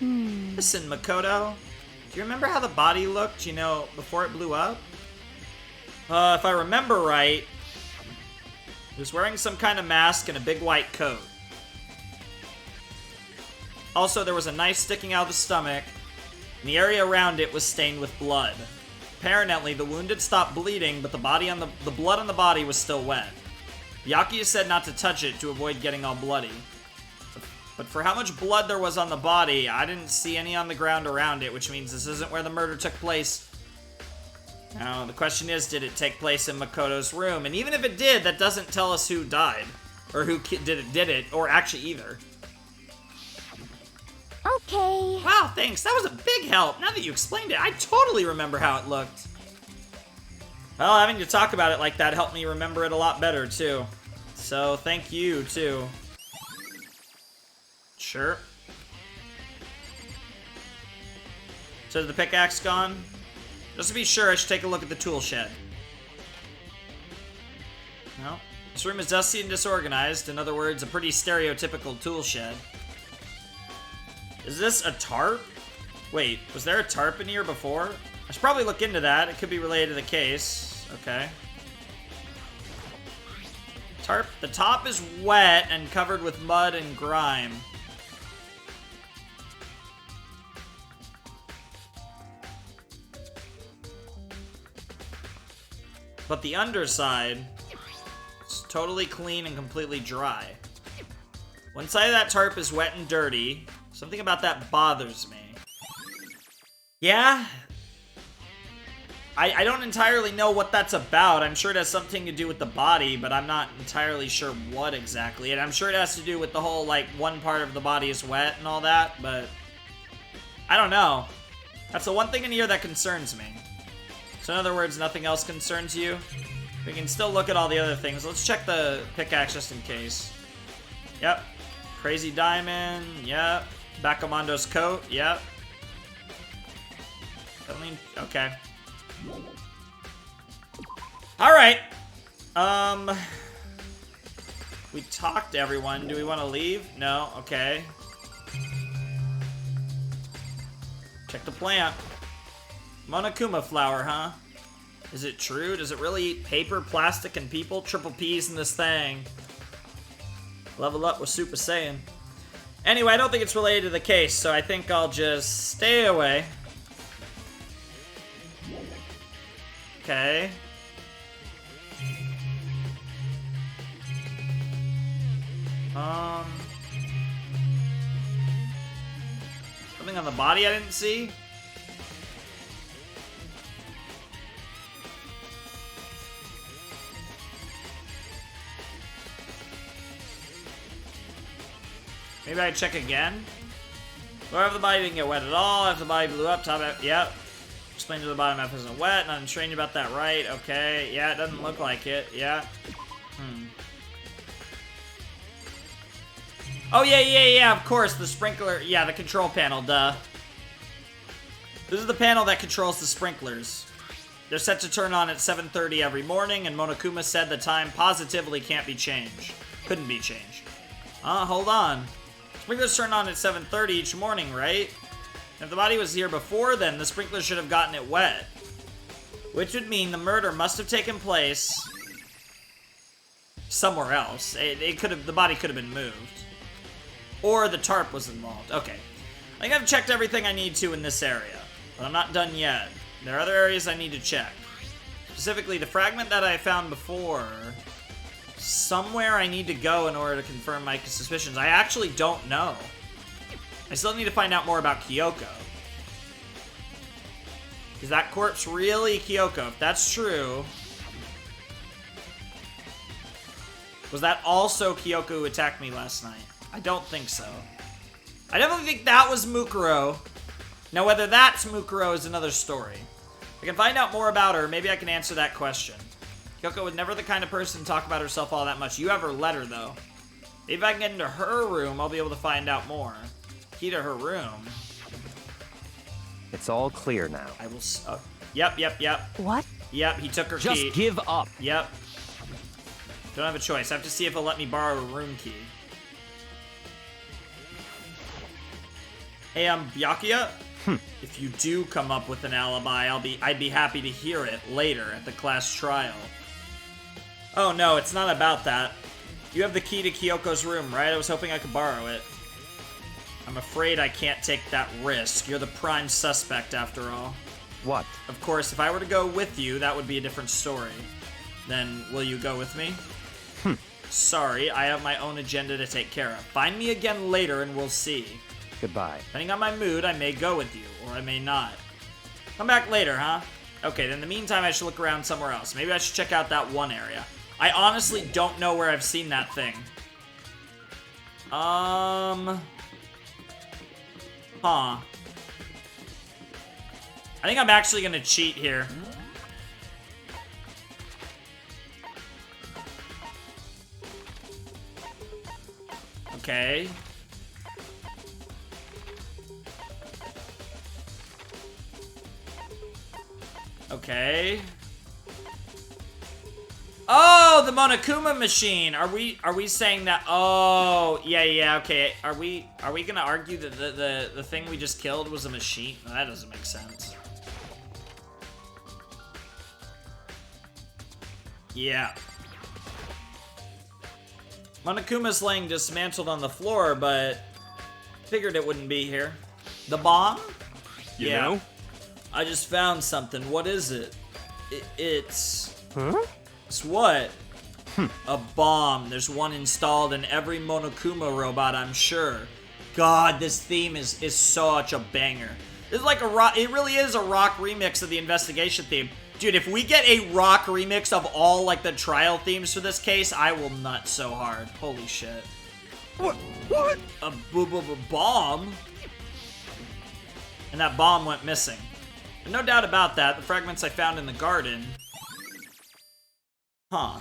Listen, Makoto. Do you remember how the body looked, you know, before it blew up? If I remember right, he was wearing some kind of mask and a big white coat. Also, there was a knife sticking out of the stomach, and the area around it was stained with blood. Apparently, the wound had stopped bleeding, but the blood on the body was still wet. Yaki said not to touch it to avoid getting all bloody. But for how much blood there was on the body, I didn't see any on the ground around it, which means this isn't where the murder took place. Now, the question is, did it take place in Makoto's room? And even if it did, that doesn't tell us who died. Or who did it, or actually either. Okay. Wow, thanks. That was a big help. Now that you explained it, I totally remember how it looked. Well, having to talk about it like that helped me remember it a lot better, too. So, thank you, too. Sure. So, is the pickaxe gone? Just to be sure, I should take a look at the tool shed. No. This room is dusty and disorganized. In other words, a pretty stereotypical tool shed. Is this a tarp? Wait, was there a tarp in here before? I should probably look into that. It could be related to the case. Okay. Tarp. The top is wet and covered with mud and grime. But the underside is totally clean and completely dry. One side of that tarp is wet and dirty. Something about that bothers me. Yeah? I don't entirely know what that's about. I'm sure it has something to do with the body, but I'm not entirely sure what exactly. And I'm sure it has to do with the whole, like, one part of the body is wet and all that, but I don't know. That's the one thing in here that concerns me. So in other words, nothing else concerns you? We can still look at all the other things. Let's check the pickaxe just in case. Yep. Crazy diamond. Yep. Bakumondo's coat. Yep. Okay. Alright. We talked to everyone. Do we want to leave? No? Okay. Check the plant. Monokuma flower, huh? Is it true? Does it really eat paper, plastic, and people? Triple P's in this thing. Level up with Super Saiyan. Anyway, I don't think it's related to the case, so I think I'll just stay away. Okay. Something on the body I didn't see? Maybe I check again? Lower of the body didn't get wet at all. If the body blew up, top half, yep. Explain to the bottom half isn't wet. Not strange about that, right? Okay, yeah, it doesn't look like it, yeah. Oh, yeah, of course, the sprinkler, yeah, the control panel, duh. This is the panel that controls the sprinklers. They're set to turn on at 7:30 every morning, and Monokuma said the time positively can't be changed. Couldn't be changed. Hold on. Sprinklers turn on at 7:30 each morning, right? If the body was here before then, the sprinklers should have gotten it wet. Which would mean the murder must have taken place somewhere else. The body could have been moved. Or the tarp was involved. Okay. I think I've checked everything I need to in this area. But I'm not done yet. There are other areas I need to check. Specifically, the fragment that I found before. Somewhere I need to go in order to confirm my suspicions. I actually don't know. I still need to find out more about Kyoko. Is that corpse really Kyoko? If that's true... Was that also Kyoko who attacked me last night? I don't think so. I definitely think that was Mukuro. Now, whether that's Mukuro is another story. If I can find out more about her, maybe I can answer that question. Kyoko was never the kind of person to talk about herself all that much. You have her letter, though. Maybe if I can get into her room, I'll be able to find out more. Key to her room. It's all clear now. I will... Yep. What? Yep, he took her Just key. give up. Yep. Don't have a choice. I have to see if it'll let me borrow a room key. Hey, Byakuya? If you do come up with an alibi, I'd be happy to hear it later at the class trial. Oh no, it's not about that. You have the key to Kyoko's room, right? I was hoping I could borrow it. I'm afraid I can't take that risk. You're the prime suspect after all. What? Of course, if I were to go with you, that would be a different story. Then, will you go with me? Sorry, I have my own agenda to take care of. Find me again later and we'll see. Goodbye. Depending on my mood, I may go with you, or I may not. Come back later, huh? Okay, then in the meantime, I should look around somewhere else. Maybe I should check out that one area. I honestly don't know where I've seen that thing. Huh. I think I'm actually gonna cheat here. Okay. Okay. Oh, the Monokuma machine. Are we saying that? Oh, yeah, okay. Are we gonna argue that the thing we just killed was a machine? No, that doesn't make sense. Yeah. Monokuma's laying dismantled on the floor, but figured it wouldn't be here. The bomb? You know? I just found something. What is it? It's... Huh? It's what? A bomb. There's one installed in every Monokuma robot, I'm sure. God, this theme is such a banger. It's like a rock... It really is a rock remix of the investigation theme. Dude, if we get a rock remix of all, like, the trial themes for this case, I will nut so hard. Holy shit. What? A bomb? And that bomb went missing. And no doubt about that, the fragments I found in the garden... Huh.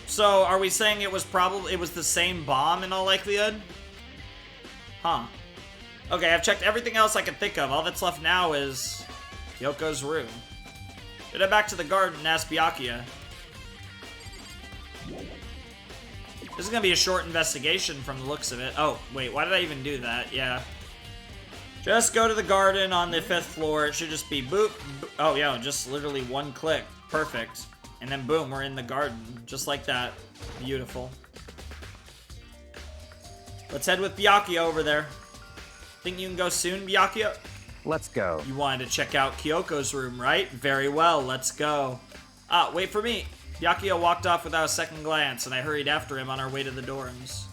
So, are we saying it was the same bomb in all likelihood? Huh. Okay, I've checked everything else I can think of. All that's left now is Kyoko's room. Should head back to the garden and ask Byakuya. This is gonna be a short investigation from the looks of it. Oh, wait, why did I even do that? Yeah. Just go to the garden on the 5th floor. It should just be boop. Oh, yeah, just literally one click. Perfect. And then boom, we're in the garden. Just like that. Beautiful. Let's head with Byakuya over there. Think you can go soon, Byakuya? Let's go. You wanted to check out Kyoko's room, right? Very well, let's go. Ah, wait for me. Byakuya walked off without a second glance, and I hurried after him on our way to the dorms.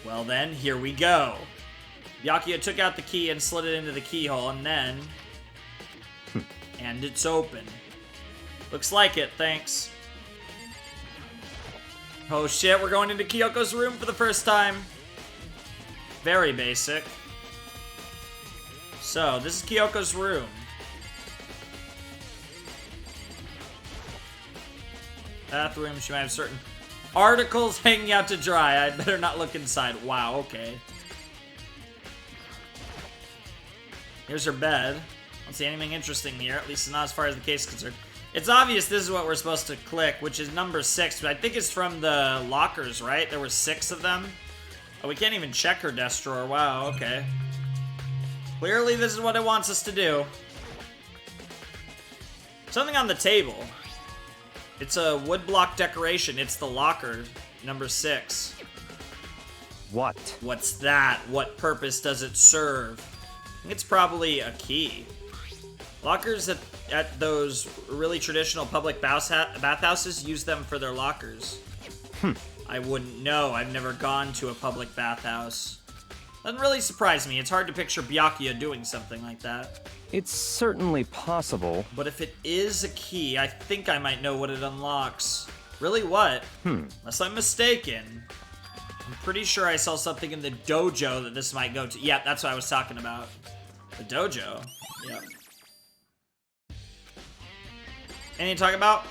Well then, here we go. Byakuya took out the key and slid it into the keyhole, and then... and it's open. Looks like it, thanks. Oh shit, we're going into Kyoko's room for the first time. Very basic. So, this is Kyoko's room. Bathroom, she might have certain articles hanging out to dry. I'd better not look inside. Wow, okay. Here's her bed. I don't see anything interesting here, at least not as far as the case is concerned. It's obvious this is what we're supposed to click, which is number 6, but I think it's from the lockers, right? There were 6 of them. Oh, we can't even check her desk drawer. Wow, okay. Clearly this is what it wants us to do. Something on the table. It's a woodblock decoration. It's the locker, number 6. What? What's that? What purpose does it serve? I think it's probably a key. Lockers at those really traditional public bathhouses use them for their lockers. I wouldn't know. I've never gone to a public bathhouse. Doesn't really surprise me. It's hard to picture Byakuya doing something like that. It's certainly possible. But if it is a key, I think I might know what it unlocks. Really what? Unless I'm mistaken. I'm pretty sure I saw something in the dojo that this might go to. Yeah, that's what I was talking about. The dojo? Yep. Anything to talk about?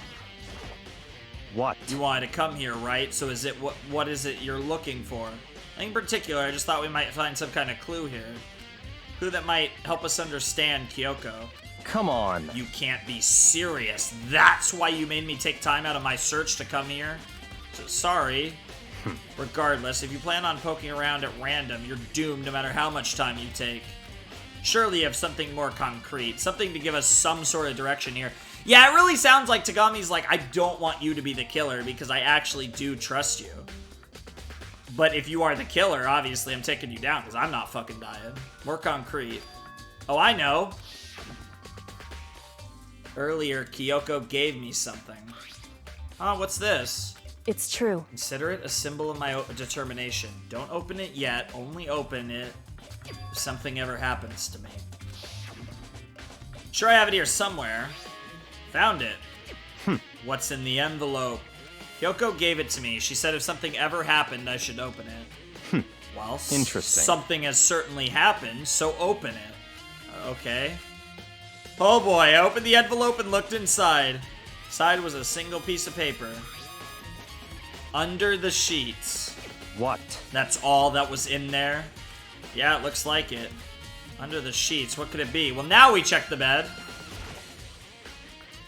What? You wanted to come here, right? So is it what is it you're looking for? Nothing in particular, I just thought we might find some kind of clue here. Clue that might help us understand Kyoko. Come on. You can't be serious. That's why you made me take time out of my search to come here? So, sorry. Regardless, if you plan on poking around at random, you're doomed no matter how much time you take. Surely you have something more concrete, something to give us some sort of direction here. Yeah, it really sounds like Tagami's like, I don't want you to be the killer because I actually do trust you. But if you are the killer, obviously I'm taking you down because I'm not fucking dying. More concrete. Oh, I know. Earlier, Kyoko gave me something. Oh, what's this? It's true. Consider it a symbol of my determination. Don't open it yet. Only open it if something ever happens to me. Sure, I have it here somewhere. Found it. What's in the envelope? Kyoko gave it to me. She said if something ever happened, I should open it. Well, interesting. Something has certainly happened, so open it. Okay. Oh boy, I opened the envelope and looked inside. Inside was a single piece of paper. Under the sheets. What? That's all that was in there? Yeah, it looks like it. Under the sheets, what could it be? Well, now we check the bed.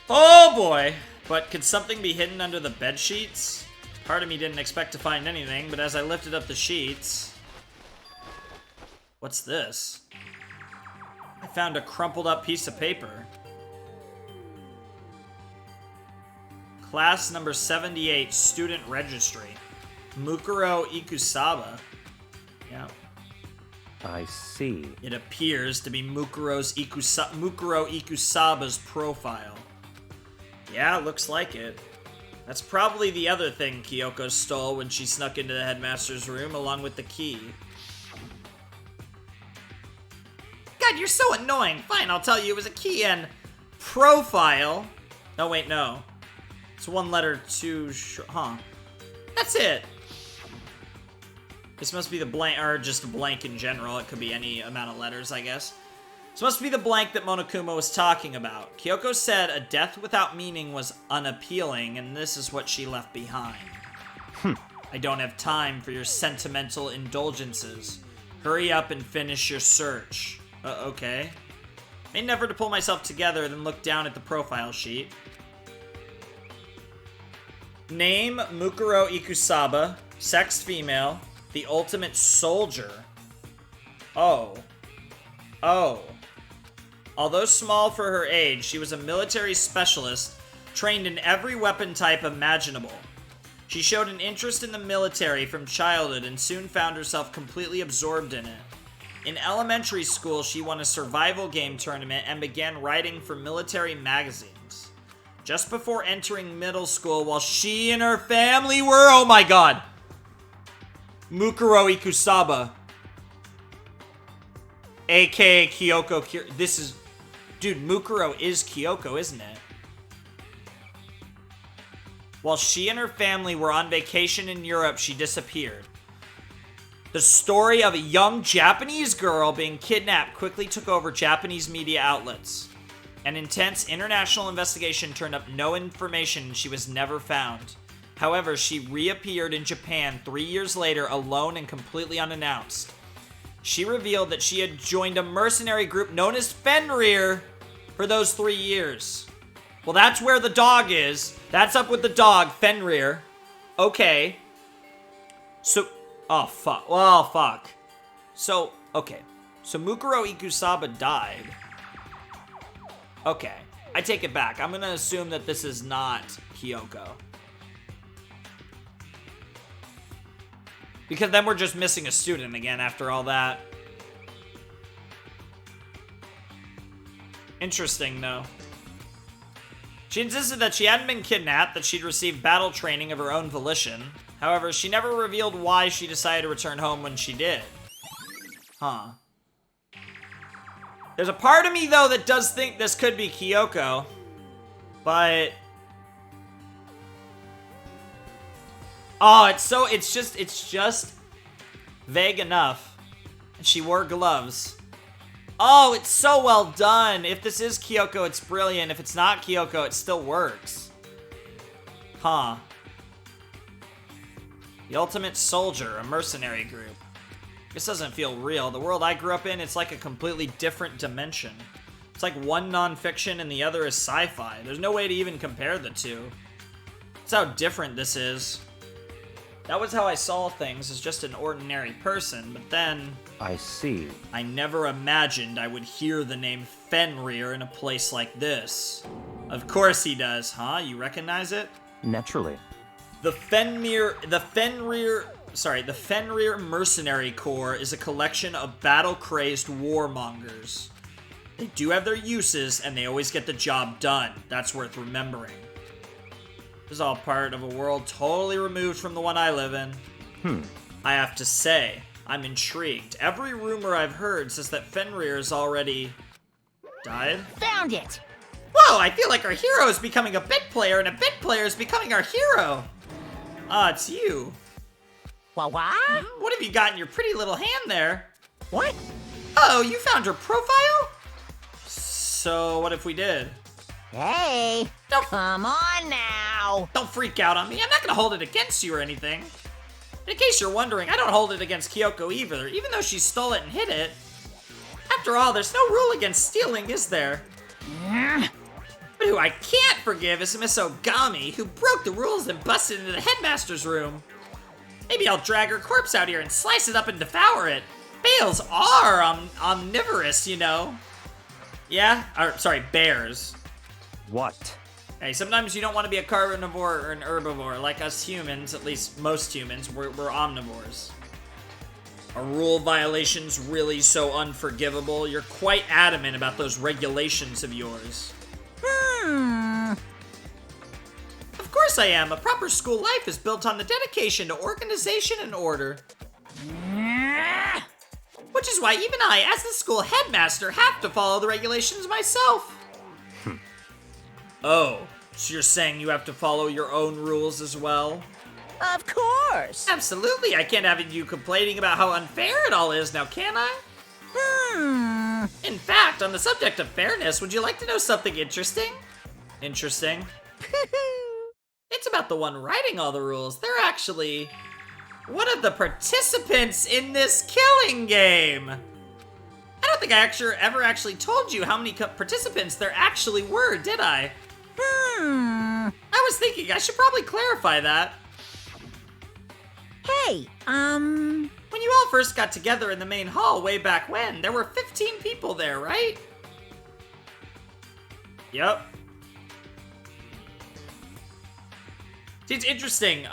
Oh boy! But could something be hidden under the bed sheets? Part of me didn't expect to find anything, but as I lifted up the sheets... What's this? I found a crumpled up piece of paper. Class number 78, student registry. MUKURO IKUSABA. Yeah. I see. It appears to be Mukuro Ikusaba's profile. Yeah, looks like it. That's probably the other thing Kyoko stole when she snuck into the headmaster's room along with the key. God, you're so annoying. Fine, I'll tell you it was a key and profile. No, wait, no. It's one letter too short. Huh. That's it. This must be the blank, or just a blank in general. It could be any amount of letters, I guess. This must be the blank that Monokuma was talking about. Kyoko said a death without meaning was unappealing, and this is what she left behind. I don't have time for your sentimental indulgences. Hurry up and finish your search. Okay. Made an effort to pull myself together, then looked down at the profile sheet. Name, Mukuro Ikusaba. Sex, female. The ultimate soldier. Oh. Although small for her age, she was a military specialist, trained in every weapon type imaginable. She showed an interest in the military from childhood and soon found herself completely absorbed in it. In elementary school, she won a survival game tournament and began writing for military magazines. Just before entering middle school, while she and her family were, oh my god, Mukuro Ikusaba, aka Kyoko. This is, dude, Mukuro is Kyoko, isn't it? While she and her family were on vacation in Europe, she disappeared. The story of a young Japanese girl being kidnapped quickly took over Japanese media outlets. An intense international investigation turned up no information and she was never found. However, she reappeared in Japan 3 years later alone and completely unannounced. She revealed that she had joined a mercenary group known as Fenrir for those 3 years. Well, that's where the dog is. That's up with the dog, Fenrir. Okay. So, oh, fuck. Well, fuck. So, okay. So, Mukuro Ikusaba died. Okay. I take it back. I'm gonna assume that this is not Kyoko. Because then we're just missing a student again after all that. Interesting, though. She insisted that she hadn't been kidnapped, that she'd received battle training of her own volition. However, she never revealed why she decided to return home when she did. Huh. There's a part of me, though, that does think this could be Kyoko. But... oh, it's just vague enough. And she wore gloves. Oh, it's so well done. If this is Kyoko, it's brilliant. If it's not Kyoko, it still works. Huh. The Ultimate Soldier, a mercenary group. This doesn't feel real. The world I grew up in, it's like a completely different dimension. It's like one nonfiction and the other is sci-fi. There's no way to even compare the two. That's how different this is. That was how I saw things as just an ordinary person, but then... I see. I never imagined I would hear the name Fenrir in a place like this. Of course he does, huh? You recognize it? Naturally. The Fenrir Mercenary Corps is a collection of battle-crazed warmongers. They do have their uses, and they always get the job done. That's worth remembering. This is all part of a world totally removed from the one I live in. I have to say, I'm intrigued. Every rumor I've heard says that Fenrir's already... died? Found it! Whoa, I feel like our hero is becoming a bit player, and a bit player is becoming our hero! Ah, it's you. What? What have you got in your pretty little hand there? What? Oh, you found her profile? So, what if we did? Hey! Don't- Come on now! Don't freak out on me. I'm not gonna hold it against you or anything. In case you're wondering, I don't hold it against Kyoko either, even though she stole it and hid it. After all, there's no rule against stealing, is there? But who I can't forgive is Miss Ogami, who broke the rules and busted into the headmaster's room. Maybe I'll drag her corpse out here and slice it up and devour it. Bales are omnivorous, you know. Yeah? Sorry, bears. What? Hey, sometimes you don't want to be a carnivore or an herbivore. Like us humans, at least most humans, we're omnivores. Are rule violations really so unforgivable? You're quite adamant about those regulations of yours. Of course I am. A proper school life is built on the dedication to organization and order. Which is why even I, as the school headmaster, have to follow the regulations myself. Oh, so you're saying you have to follow your own rules as well? Of course! Absolutely, I can't have you complaining about how unfair it all is now, can I? In fact, on the subject of fairness, would you like to know something interesting? Interesting. It's about the one writing all the rules. They're actually one of the participants in this killing game. I don't think I ever actually told you how many participants there actually were, did I? I was thinking I should probably clarify that. Hey, When you all first got together in the main hall way back when, there were 15 people there, right? Yep. It's interesting,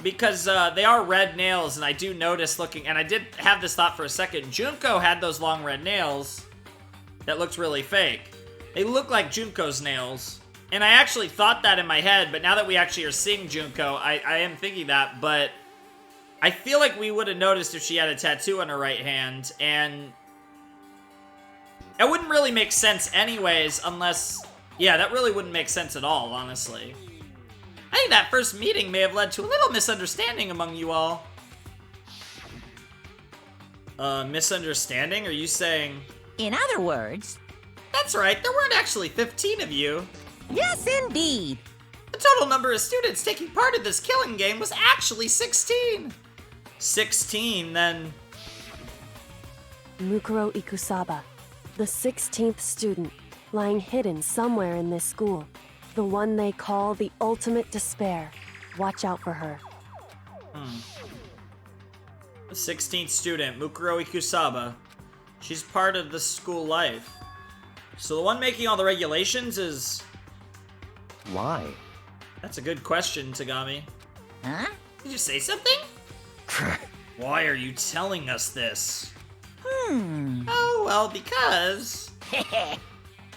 because they are red nails, and I do notice looking, and I did have this thought for a second. Junko had those long red nails that looked really fake. They look like Junko's nails, and I actually thought that in my head, but now that we actually are seeing Junko, I am thinking that, but I feel like we would have noticed if she had a tattoo on her right hand, and it wouldn't really make sense anyways, unless, yeah, that really wouldn't make sense at all, honestly. I think that first meeting may have led to a little misunderstanding among you all. Misunderstanding? Are you saying... in other words, That's right, there weren't actually 15 of you. yes, indeed. The total number of students taking part in this killing game was actually 16. 16, then... Mukuro Ikusaba, the 16th student, lying hidden somewhere in this school. The one they call the ultimate despair. Watch out for her. The 16th student, Mukuro Ikusaba. She's part of the school life. So the one making all the regulations is... Why? That's a good question, Tagami. Huh? Did you say something? Why are you telling us this? Oh, well, because...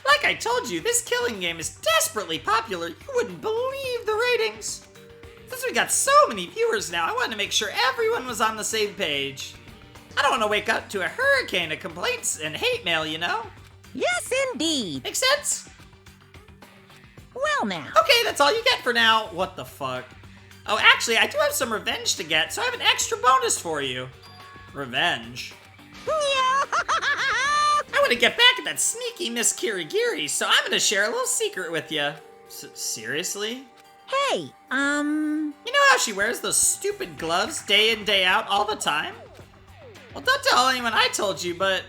Like I told you, this killing game is desperately popular. You wouldn't believe the ratings. Since we got so many viewers now, I wanted to make sure everyone was on the same page. I don't want to wake up to a hurricane of complaints and hate mail, you know? Yes, indeed. Make sense? Well now. Okay, that's all you get for now. What the fuck? Oh, actually, I do have some revenge to get, so I have an extra bonus for you. Revenge? I want to get back at that sneaky Miss Kirigiri, so I'm gonna share a little secret with you. Seriously? Hey, You know how she wears those stupid gloves day in, day out, all the time? Well, don't tell anyone I told you, but...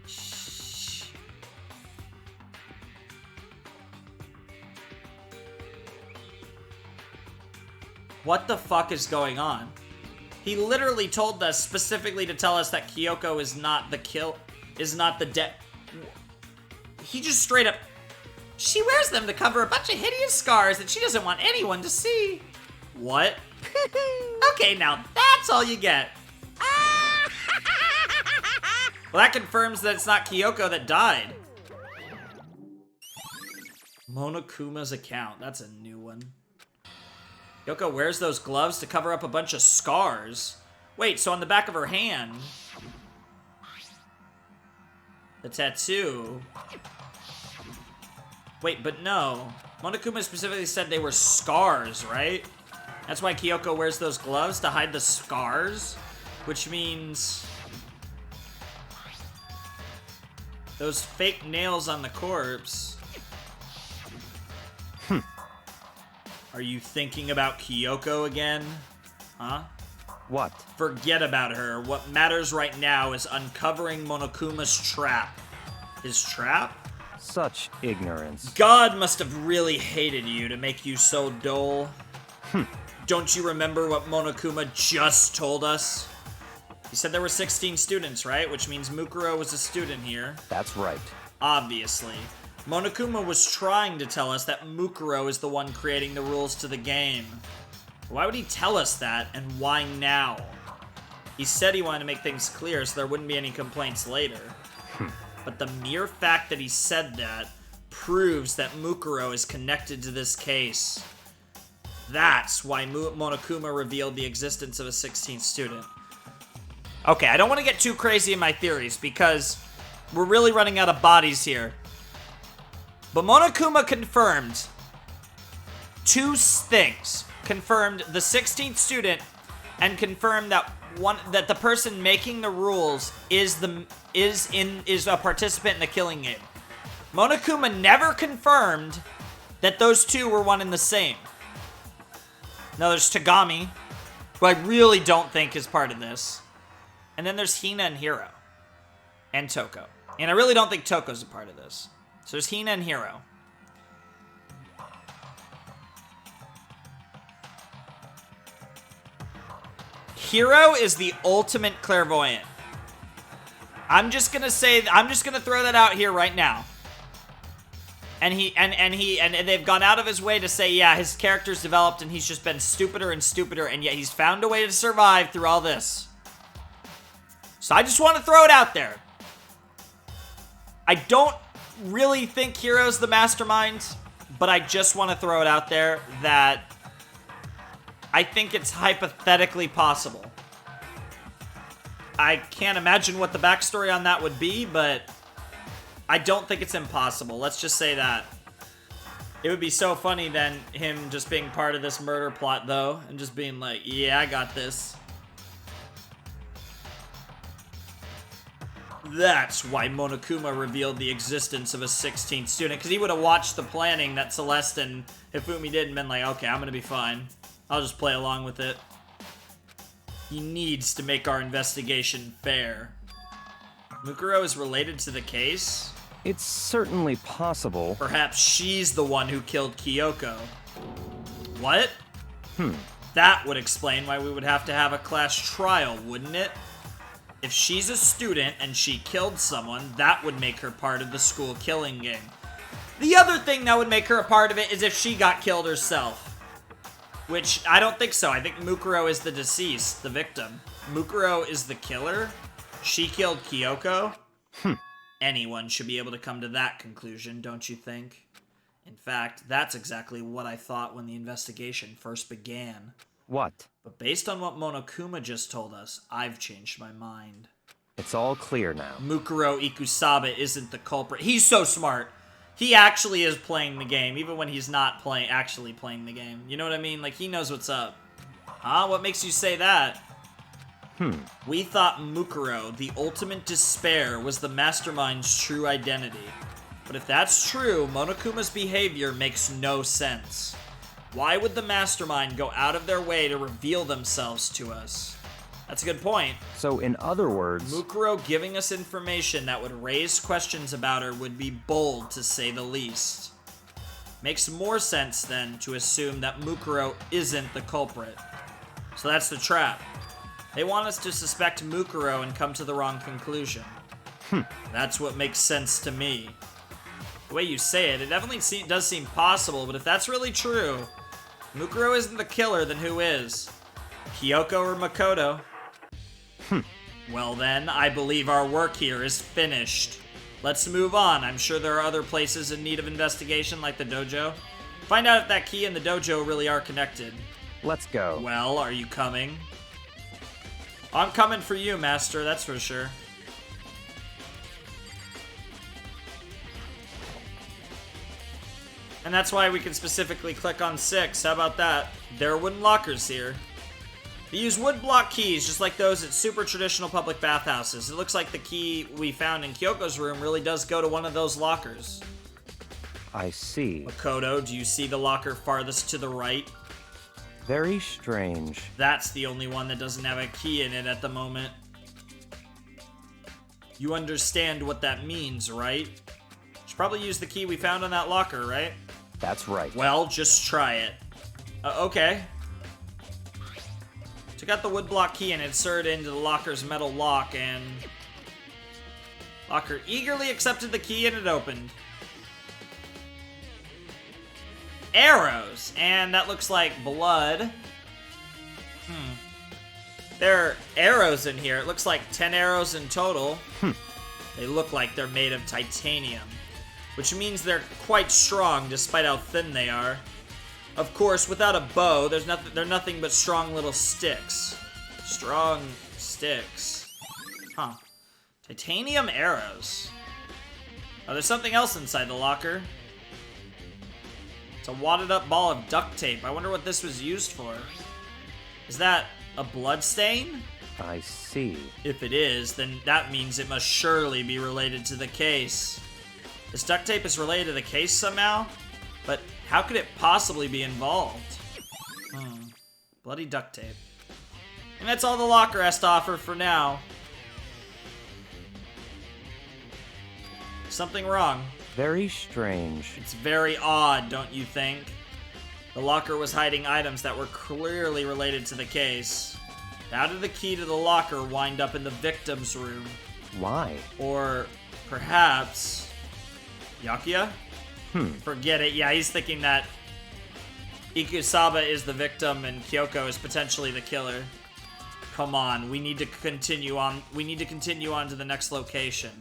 Shh. What the fuck is going on? He literally told us specifically to tell us that Kyoko is not the dead. He just straight up... She wears them to cover a bunch of hideous scars that she doesn't want anyone to see. What? Okay, now that's all you get. Well, that confirms that it's not Kyoko that died. Monokuma's account. That's a new one. Kyoko wears those gloves to cover up a bunch of scars. Wait, so on the back of her hand... the tattoo... Wait, but no. Monokuma specifically said they were scars, right? That's why Kyoko wears those gloves, to hide the scars? Which means... those fake nails on the corpse... Are you thinking about Kyoko again? Huh? What? Forget about her. What matters right now is uncovering Monokuma's trap. His trap? Such ignorance. God must have really hated you to make you so dull. Don't you remember what Monokuma just told us? He said there were 16 students, right? Which means Mukuro was a student here. That's right. Obviously. Monokuma was trying to tell us that Mukuro is the one creating the rules to the game. Why would he tell us that, and why now? He said he wanted to make things clear so there wouldn't be any complaints later. But the mere fact that he said that proves that Mukuro is connected to this case. That's why Monokuma revealed the existence of a 16th student. Okay, I don't want to get too crazy in my theories because we're really running out of bodies here. But Monokuma confirmed two things. Confirmed the 16th student and confirmed that that the person making the rules is a participant in the killing game. Monokuma never confirmed that those two were one and the same. Now there's Tagami, who I really don't think is part of this. And then there's Hina and Hiro. And Toko. And I really don't think Toko's a part of this. So there's Hina and Hiro. Hiro is the ultimate clairvoyant. I'm just gonna throw that out here right now. And they've gone out of his way to say, yeah, his character's developed and he's just been stupider and stupider, and yet he's found a way to survive through all this. So I just want to throw it out there. I don't really think Hiro's the mastermind, but I just want to throw it out there that I think it's hypothetically possible. I can't imagine what the backstory on that would be, but I don't think it's impossible. Let's just say that. It would be so funny then, him just being part of this murder plot, though, and just being like, yeah, I got this. That's why Monokuma revealed the existence of a 16th student, because he would have watched the planning that Celeste and Hifumi did and been like, okay, I'm going to be fine. I'll just play along with it. He needs to make our investigation fair. Mukuro is related to the case? It's certainly possible. Perhaps she's the one who killed Kyoko. What? That would explain why we would have to have a class trial, wouldn't it? If she's a student and she killed someone, that would make her part of the school killing game. The other thing that would make her a part of it is if she got killed herself. Which, I don't think so. I think Mukuro is the deceased, the victim. Mukuro is the killer? She killed Kyoko? Anyone should be able to come to that conclusion, don't you think? In fact, that's exactly what I thought when the investigation first began. What? But based on what Monokuma just told us, I've changed my mind. It's all clear now. Mukuro Ikusaba isn't the culprit. He's so smart. He actually is playing the game, even when he's not actually playing the game. You know what I mean? Like, he knows what's up. Huh? What makes you say that? We thought Mukuro, the ultimate despair, was the mastermind's true identity. But if that's true, Monokuma's behavior makes no sense. Why would the mastermind go out of their way to reveal themselves to us? That's a good point. So, in other words... Mukuro giving us information that would raise questions about her would be bold, to say the least. Makes more sense, then, to assume that Mukuro isn't the culprit. So that's the trap. They want us to suspect Mukuro and come to the wrong conclusion. That's what makes sense to me. The way you say it, it definitely does seem possible, but if that's really true, Mukuro isn't the killer, then who is? Kyoko or Makoto? Well then, I believe our work here is finished. Let's move on. I'm sure there are other places in need of investigation, like the dojo. Find out if that key and the dojo really are connected. Let's go. Well, are you coming? I'm coming for you, Master, that's for sure. And that's why we can specifically click on 6. How about that? There are wooden lockers here. They use wood block keys, just like those at super traditional public bathhouses. It looks like the key we found in Kyoko's room really does go to one of those lockers. I see. Makoto, do you see the locker farthest to the right? Very strange. That's the only one that doesn't have a key in it at the moment. You understand what that means, right? Should probably use the key we found on that locker, right? That's right. Well, just try it. Okay. Took out the woodblock key and inserted it into the locker's metal lock, and... Locker eagerly accepted the key and it opened. Arrows! And that looks like blood. There are arrows in here. It looks like 10 arrows in total. They look like they're made of titanium, which means they're quite strong despite how thin they are. Of course, without a bow, they're nothing but strong little sticks. Strong sticks. Huh. Titanium arrows. Oh, there's something else inside the locker. It's a wadded up ball of duct tape. I wonder what this was used for. Is that a blood stain? I see. If it is, then that means it must surely be related to the case. This duct tape is related to the case somehow? But how could it possibly be involved? Bloody duct tape. And that's all the locker has to offer for now. Something wrong. Very strange. It's very odd, don't you think? The locker was hiding items that were clearly related to the case. How did the key to the locker wind up in the victim's room? Why? Or perhaps Yakuya? Forget it. Yeah, he's thinking that IKUSABA is the victim and Kyoko is potentially the killer. Come on, we need to continue on. We need to continue on to the next location.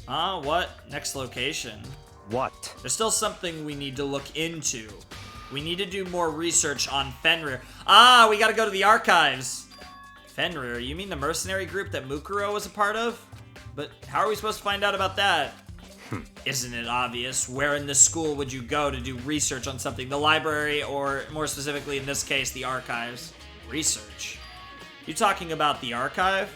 What? Next location? What? There's still something we need to look into. We need to do more research on Fenrir. We gotta go to the archives. Fenrir? You mean the mercenary group that MUKURO was a part of? But how are we supposed to find out about that? Isn't it obvious? Where in the school would you go to do research on something? The library, or more specifically in this case, the archives. Research? You talking about the archive?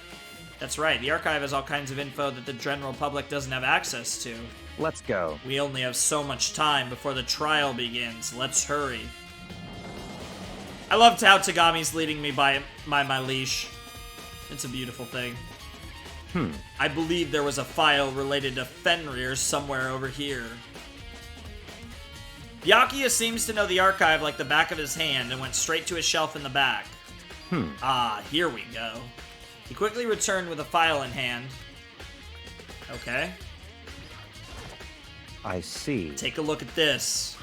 That's right, the archive has all kinds of info that the general public doesn't have access to. Let's go. We only have so much time before the trial begins. Let's hurry. I loved how Tagami's leading me by my leash. It's a beautiful thing. I believe there was a file related to Fenrir somewhere over here. Yakuya seems to know the archive like the back of his hand and went straight to a shelf in the back. Here we go. He quickly returned with a file in hand. Okay. I see. Take a look at this.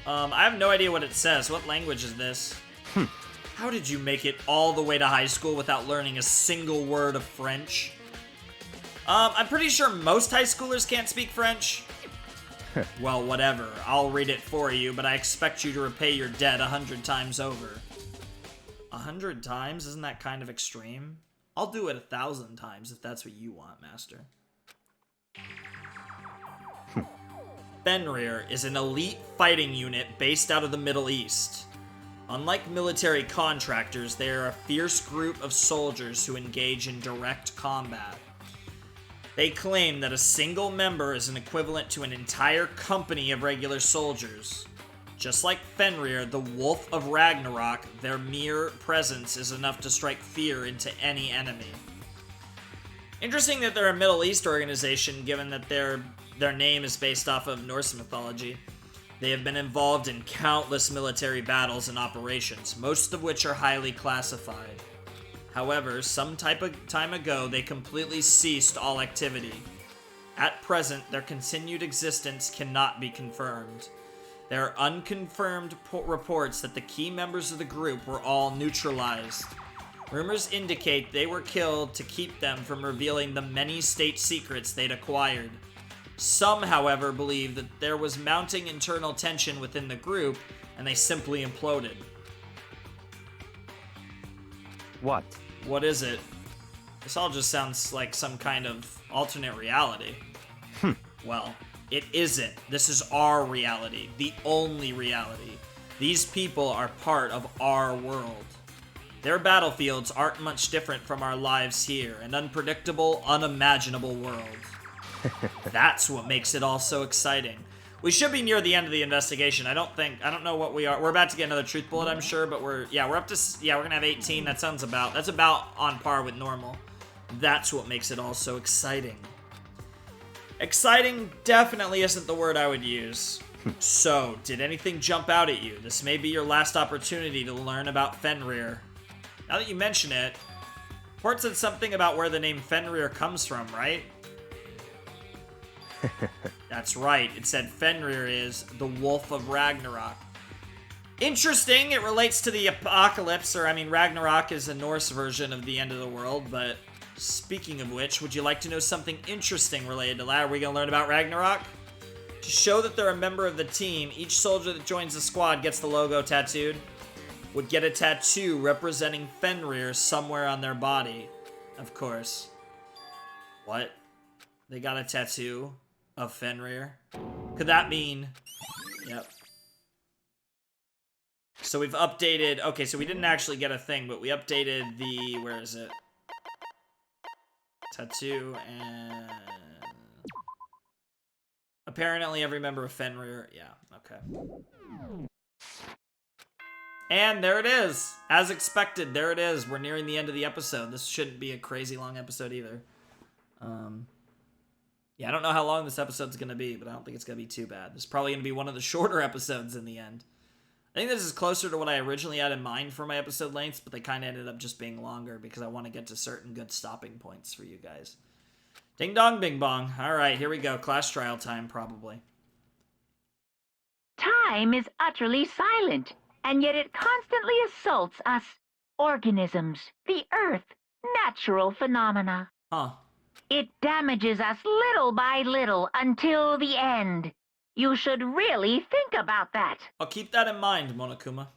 I have no idea what it says. What language is this? How did you make it all the way to high school without learning a single word of French? I'm pretty sure most high schoolers can't speak French. Well, whatever. I'll read it for you, but I expect you to repay your debt 100 times over. 100 times? Isn't that kind of extreme? I'll do it 1,000 times if that's what you want, Master. Fenrir is an elite fighting unit based out of the Middle East. Unlike military contractors, they are a fierce group of soldiers who engage in direct combat. They claim that a single member is an equivalent to an entire company of regular soldiers. Just like Fenrir, the Wolf of Ragnarok, their mere presence is enough to strike fear into any enemy. Interesting that they're a Middle East organization, given that their name is based off of Norse mythology. They have been involved in countless military battles and operations, most of which are highly classified. However, some time ago, they completely ceased all activity. At present, their continued existence cannot be confirmed. There are unconfirmed reports that the key members of the group were all neutralized. Rumors indicate they were killed to keep them from revealing the many state secrets they'd acquired. Some, however, believe that there was mounting internal tension within the group, and they simply imploded. What? What is it? This all just sounds like some kind of alternate reality. Well, it isn't. This is our reality. The only reality. These people are part of our world. Their battlefields aren't much different from our lives here, an unpredictable, unimaginable world. That's what makes it all so exciting. We should be near the end of the investigation. I don't know what we are. We're about to get another truth bullet, I'm sure, but we're up to, we're gonna have 18. That's about on par with normal. That's what makes it all so exciting. Exciting definitely isn't the word I would use. So, did anything jump out at you? This may be your last opportunity to learn about Fenrir. Now that you mention it, Port said something about where the name Fenrir comes from, right? That's right, it said Fenrir is the Wolf of Ragnarok. Interesting, it relates to the apocalypse, or Ragnarok is a Norse version of the end of the world, but speaking of which, would you like to know something interesting related to that? Are we going to learn about Ragnarok? To show that they're a member of the team, each soldier that joins the squad gets the logo tattooed. Would get a tattoo representing Fenrir somewhere on their body. Of course. What? They got a tattoo of Fenrir? Could that mean... Yep. So we've updated... Okay, so we didn't actually get a thing, but we updated the... Where is it? Tattoo and... Apparently every member of Fenrir... Yeah, okay. And there it is! As expected, there it is. We're nearing the end of the episode. This shouldn't be a crazy long episode either. Yeah, I don't know how long this episode's gonna be, but I don't think it's gonna be too bad. This is probably gonna be one of the shorter episodes in the end. I think this is closer to what I originally had in mind for my episode lengths, but they kind of ended up just being longer because I want to get to certain good stopping points for you guys. Ding dong, bing bong. All right, here we go. Class trial time, probably. Time is utterly silent, and yet it constantly assaults us, organisms, the earth, natural phenomena. Huh. It damages us little by little until the end. You should really think about that. I'll keep that in mind, Monokuma.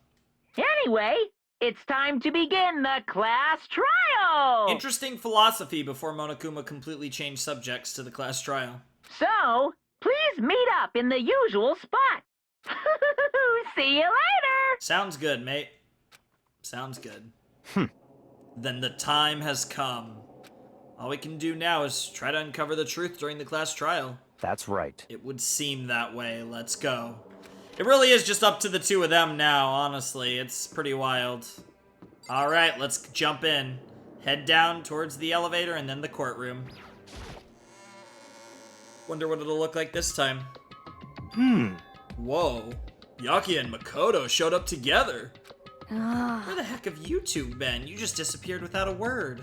Anyway, it's time to begin the class trial! Interesting philosophy before Monokuma completely changed subjects to the class trial. So, please meet up in the usual spot. See you later! Sounds good, mate. Sounds good. Then the time has come. All we can do now is try to uncover the truth during the class trial. That's right. It would seem that way. Let's go. It really is just up to the two of them now, honestly. It's pretty wild. Alright, let's jump in. Head down towards the elevator and then the courtroom. Wonder what it'll look like this time. Whoa. Yaki and Makoto showed up together. Where the heck have you two been? You just disappeared without a word.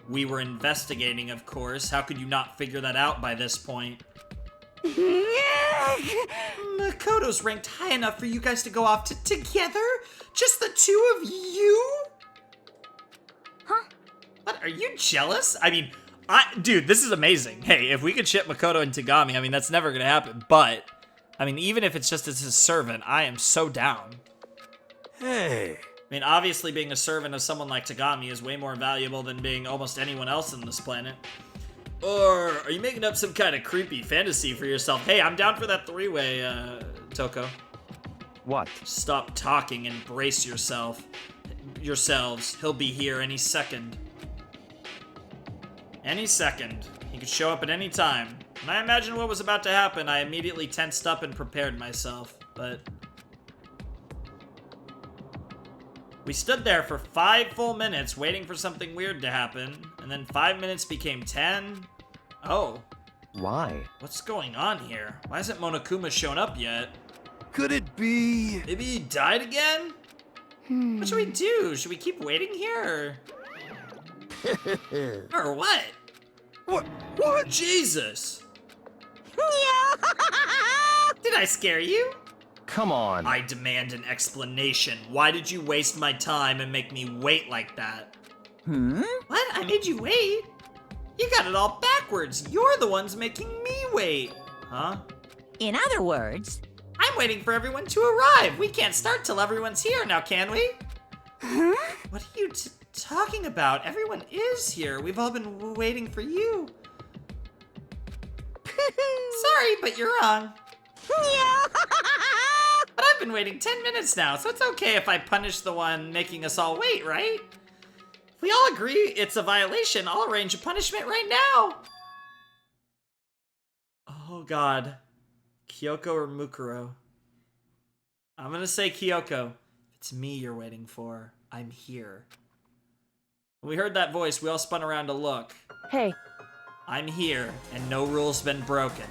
We were investigating, of course. How could you not figure that out by this point? Makoto's ranked high enough for you guys to go off together? Just the two of you? Huh? What, are you jealous? I mean, dude, this is amazing. Hey, if we could ship Makoto and Tagami, I mean, that's never gonna happen. But, I mean, even if it's just as his servant, I am so down. Hey. I mean, obviously being a servant of someone like Tagami is way more valuable than being almost anyone else on this planet. Or are you making up some kind of creepy fantasy for yourself? Hey, I'm down for that three-way, Toko. What? Stop talking and brace yourselves. He'll be here any second. Any second. He could show up at any time. When I imagined what was about to happen, I immediately tensed up and prepared myself, but... We stood there for 5 full minutes waiting for something weird to happen, and then 5 minutes became 10. Oh. Why? What's going on here? Why hasn't Monokuma shown up yet? Could it be? Maybe he died again? What should we do? Should we keep waiting here? Or what? What? Jesus! Did I scare you? Come on. I demand an explanation. Why did you waste my time and make me wait like that? What? I made you wait? You got it all backwards. You're the ones making me wait. Huh? In other words, I'm waiting for everyone to arrive. We can't start till everyone's here now, can we? What are you talking about? Everyone is here. We've all been waiting for you. Sorry, but you're wrong. But I've been waiting 10 minutes now, so it's okay if I punish the one making us all wait, right? If we all agree it's a violation, I'll arrange a punishment right now. Oh god. Kyoko or Mukuro? I'm gonna say Kyoko. It's me you're waiting for. I'm here. When we heard that voice, we all spun around to look. Hey, I'm here, and no rule's been broken.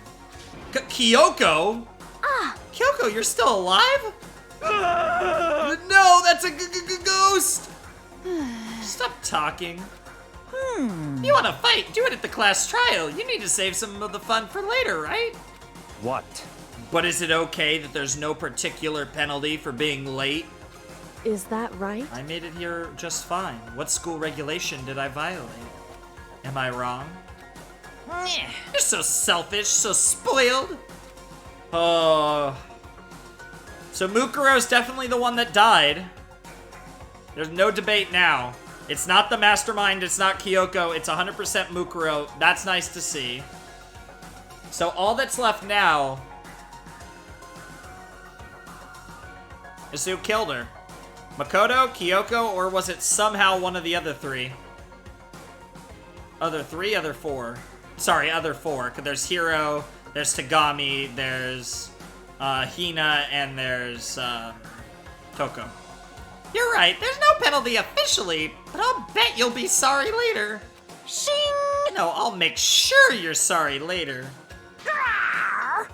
Kyoko? Kyoko, you're still alive? No, that's a ghost! Stop talking. You wanna fight? Do it at the class trial. You need to save some of the fun for later, right? What? But is it okay that there's no particular penalty for being late? is that right? I made it here just fine. What school regulation did I violate? Am I wrong? You're so selfish, so spoiled. Oh. So Mukuro's definitely the one that died. There's no debate now. It's not the mastermind, it's not Kyoko, it's 100% Mukuro. That's nice to see. So all that's left now as to who killed her. Makoto, Kyoko, or was it somehow one of the other three? Other four. Sorry, other four. Because there's Hiro, there's Tagami, there's Hina, and there's Toko. You're right, there's no penalty officially, but I'll bet you'll be sorry later. Shing! No, I'll make sure you're sorry later.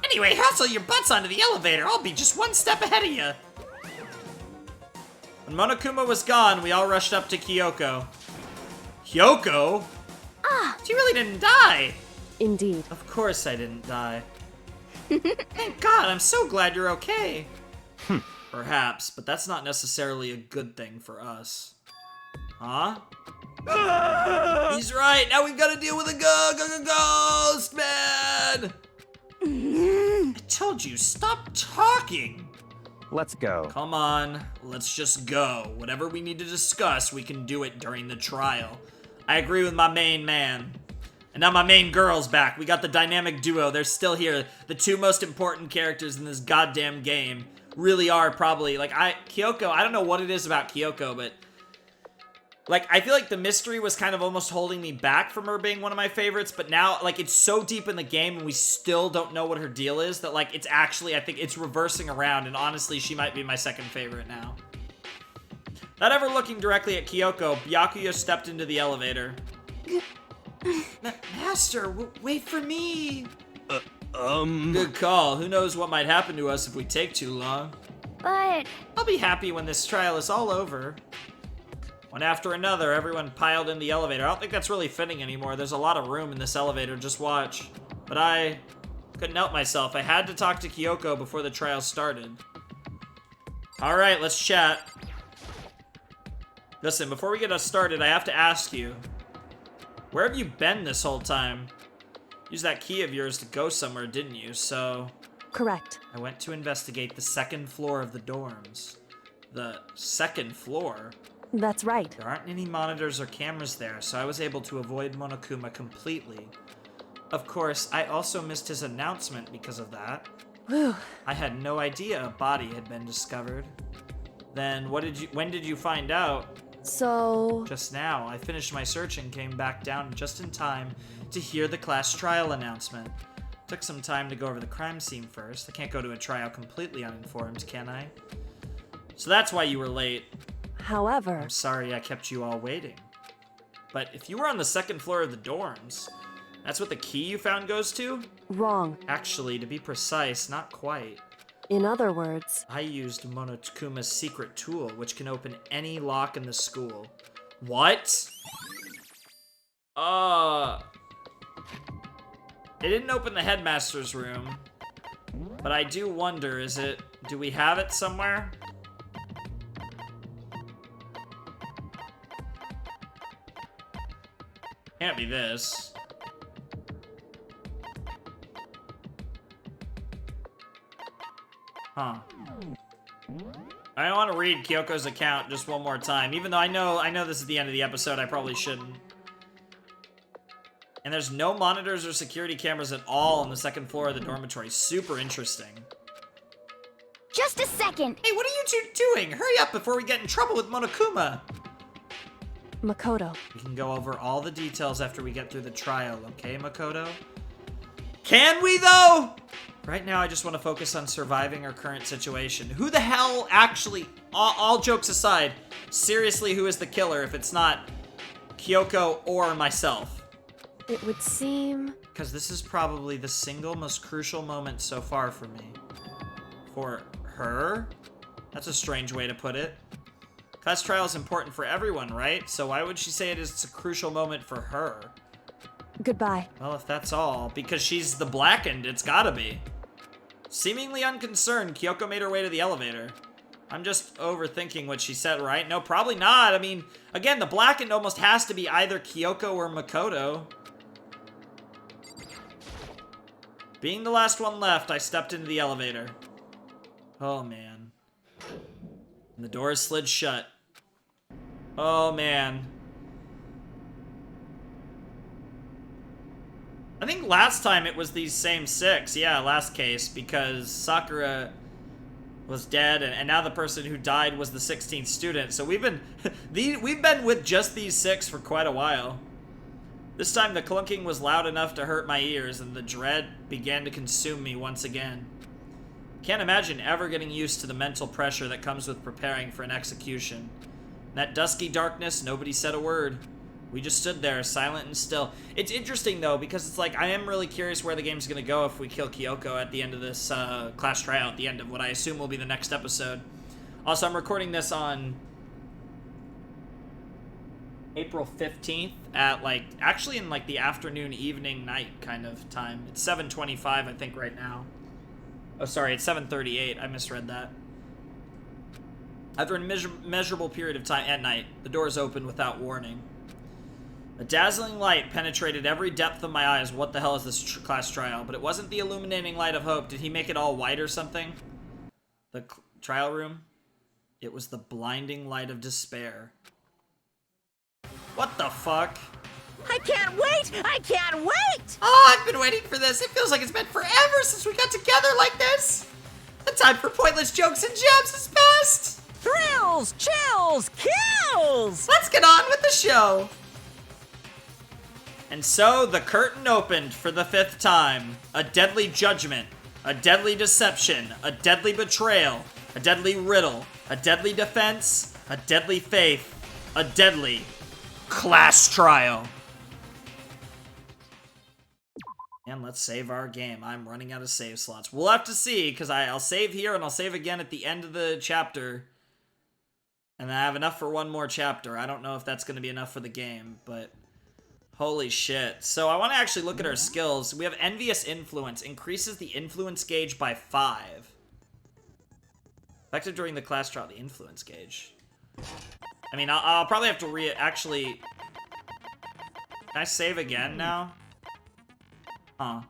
Anyway, hustle your butts onto the elevator. I'll be just one step ahead of you. When Monokuma was gone, we all rushed up to Kyoko. Kyoko? She really didn't die. Indeed. Of course I didn't die. Thank God, I'm so glad you're okay. Perhaps, but that's not necessarily a good thing for us. Huh? He's right, now we've got to deal with a ghost, man! I told you, stop talking! Let's go. Come on, let's just go. Whatever we need to discuss, we can do it during the trial. I agree with my main man. And now my main girl's back. We got the dynamic duo. They're still here. The two most important characters in this goddamn game really are probably, like, Kyoko, I don't know what it is about Kyoko, but like, I feel like the mystery was kind of almost holding me back from her being one of my favorites, but now, like, it's so deep in the game and we still don't know what her deal is that, like, it's actually, I think it's reversing around, and honestly, she might be my second favorite now. Not ever looking directly at Kyoko, Byakuya stepped into the elevator. Master, wait for me. Good call. Who knows what might happen to us if we take too long. But I'll be happy when this trial is all over. One after another, everyone piled in the elevator. I don't think that's really fitting anymore. There's a lot of room in this elevator, just watch. But I couldn't help myself. I had to talk to Kyoko before the trial started. Alright, let's chat. Listen, before we get us started, I have to ask you. Where have you been this whole time? Used that key of yours to go somewhere, didn't you? So... Correct. I went to investigate the second floor of the dorms. The second floor? That's right. There aren't any monitors or cameras there, so I was able to avoid Monokuma completely. Of course, I also missed his announcement because of that. Whew. I had no idea a body had been discovered. Then when did you find out? So... Just now. I finished my search and came back down just in time to hear the class trial announcement. Took some time to go over the crime scene first. I can't go to a trial completely uninformed, can I? So that's why you were late. However... I'm sorry I kept you all waiting. But if you were on the second floor of the dorms, that's what the key you found goes to? Wrong. Actually, to be precise, not quite. In other words... I used Monokuma's secret tool, which can open any lock in the school. What? It didn't open the headmaster's room. But I do wonder, do we have it somewhere? Can't be this. Huh. I want to read Kyoko's account just one more time, even though I know this is the end of the episode, I probably shouldn't. And there's no monitors or security cameras at all on the second floor of the dormitory. Super interesting. just a second. Hey, what are you two doing? Hurry up before we get in trouble with Monokuma. Makoto. We can go over all the details after we get through the trial, okay, Makoto? Can we, though? Right now, I just want to focus on surviving our current situation. Who the hell actually, all jokes aside, seriously, who is the killer if it's not Kyoko or myself? It would seem... Because this is probably the single most crucial moment so far for me. For her? That's a strange way to put it. Class trial is important for everyone, right? So why would she say it is a crucial moment for her? Goodbye. Well, if that's all, because she's the blackened, it's gotta be. Seemingly unconcerned, Kyoko made her way to the elevator. I'm just overthinking what she said, right? No, probably not. I mean, again, the blackened almost has to be either Kyoko or Makoto. Being the last one left, I stepped into the elevator. Oh, man. And the doors slid shut. Oh, man. I think last time it was these same 6. Yeah, last case, because Sakura was dead, and now the person who died was the 16th student. So we've been we've been with just these 6 for quite a while. This time the clunking was loud enough to hurt my ears, and the dread began to consume me once again. Can't imagine ever getting used to the mental pressure that comes with preparing for an execution. In that dusky darkness, nobody said a word. We just stood there, silent and still. It's interesting, though, because it's like, I am really curious where the game's going to go if we kill Kyoko at the end of this class tryout, at the end of what I assume will be the next episode. Also, I'm recording this on April 15th at, like, actually in, like, the afternoon, evening, night kind of time. It's 7:25, I think, right now. Oh, sorry, it's 7:38. I misread that. After a measurable period of time at night, the doors opened without warning. A dazzling light penetrated every depth of my eyes. What the hell is this class trial? But it wasn't the illuminating light of hope. Did he make it all white or something? The trial room? It was the blinding light of despair. What the fuck? I can't wait! I can't wait! Oh, I've been waiting for this. It feels like it's been forever since we got together like this. The time for pointless jokes and jabs is past. Thrills, chills, kills! Let's get on with the show. And so the curtain opened for the 5th time. A deadly judgment, a deadly deception, a deadly betrayal, a deadly riddle, a deadly defense, a deadly faith, a deadly class trial. And let's save our game. I'm running out of save slots. We'll have to see, because I'll save here and I'll save again at the end of the chapter. And I have enough for one more chapter. I don't know if that's going to be enough for the game, but holy shit. So I want to actually look at our skills. We have Envious Influence. Increases the influence gauge by 5. Effective during the class trial, the influence gauge. I mean, I'll probably have to actually... Can I save again now? Huh.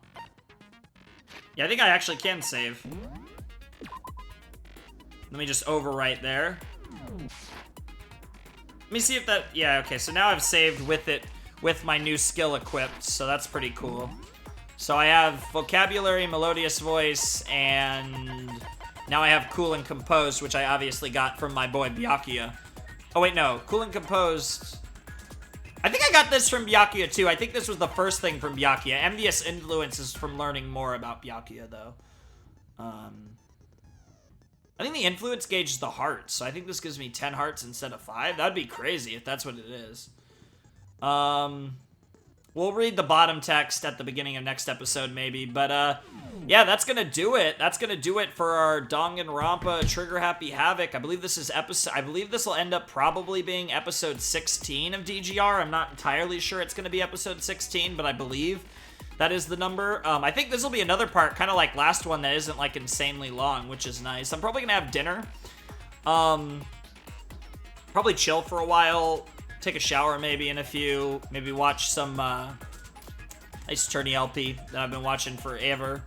Yeah, I think I actually can save. Let me just overwrite there. Let me see if that... Yeah, okay, so now I've saved with it, with my new skill equipped, so that's pretty cool. So I have Vocabulary, Melodious Voice, and now I have Cool and Composed, which I obviously got from my boy Byakuya. Oh, wait, no. Cool and Composed... I think I got this from Byakuya, too. I think this was the first thing from Byakuya. Envious Influence is from learning more about Byakuya, though. I think the influence gauge is the hearts, so I think this gives me 10 hearts instead of 5. That'd be crazy if that's what it is. We'll read the bottom text at the beginning of next episode, maybe. But, yeah, that's gonna do it. That's gonna do it for our Danganronpa Trigger Happy Havoc. I believe this is I believe this will end up probably being episode 16 of DGR. I'm not entirely sure it's gonna be episode 16, but I believe that is the number. I think this will be another part, kind of like last one, that isn't, like, insanely long, which is nice. I'm probably gonna have dinner. Probably chill for a while. Take a shower maybe in a few. Maybe watch some Ace Attorney LP that I've been watching forever.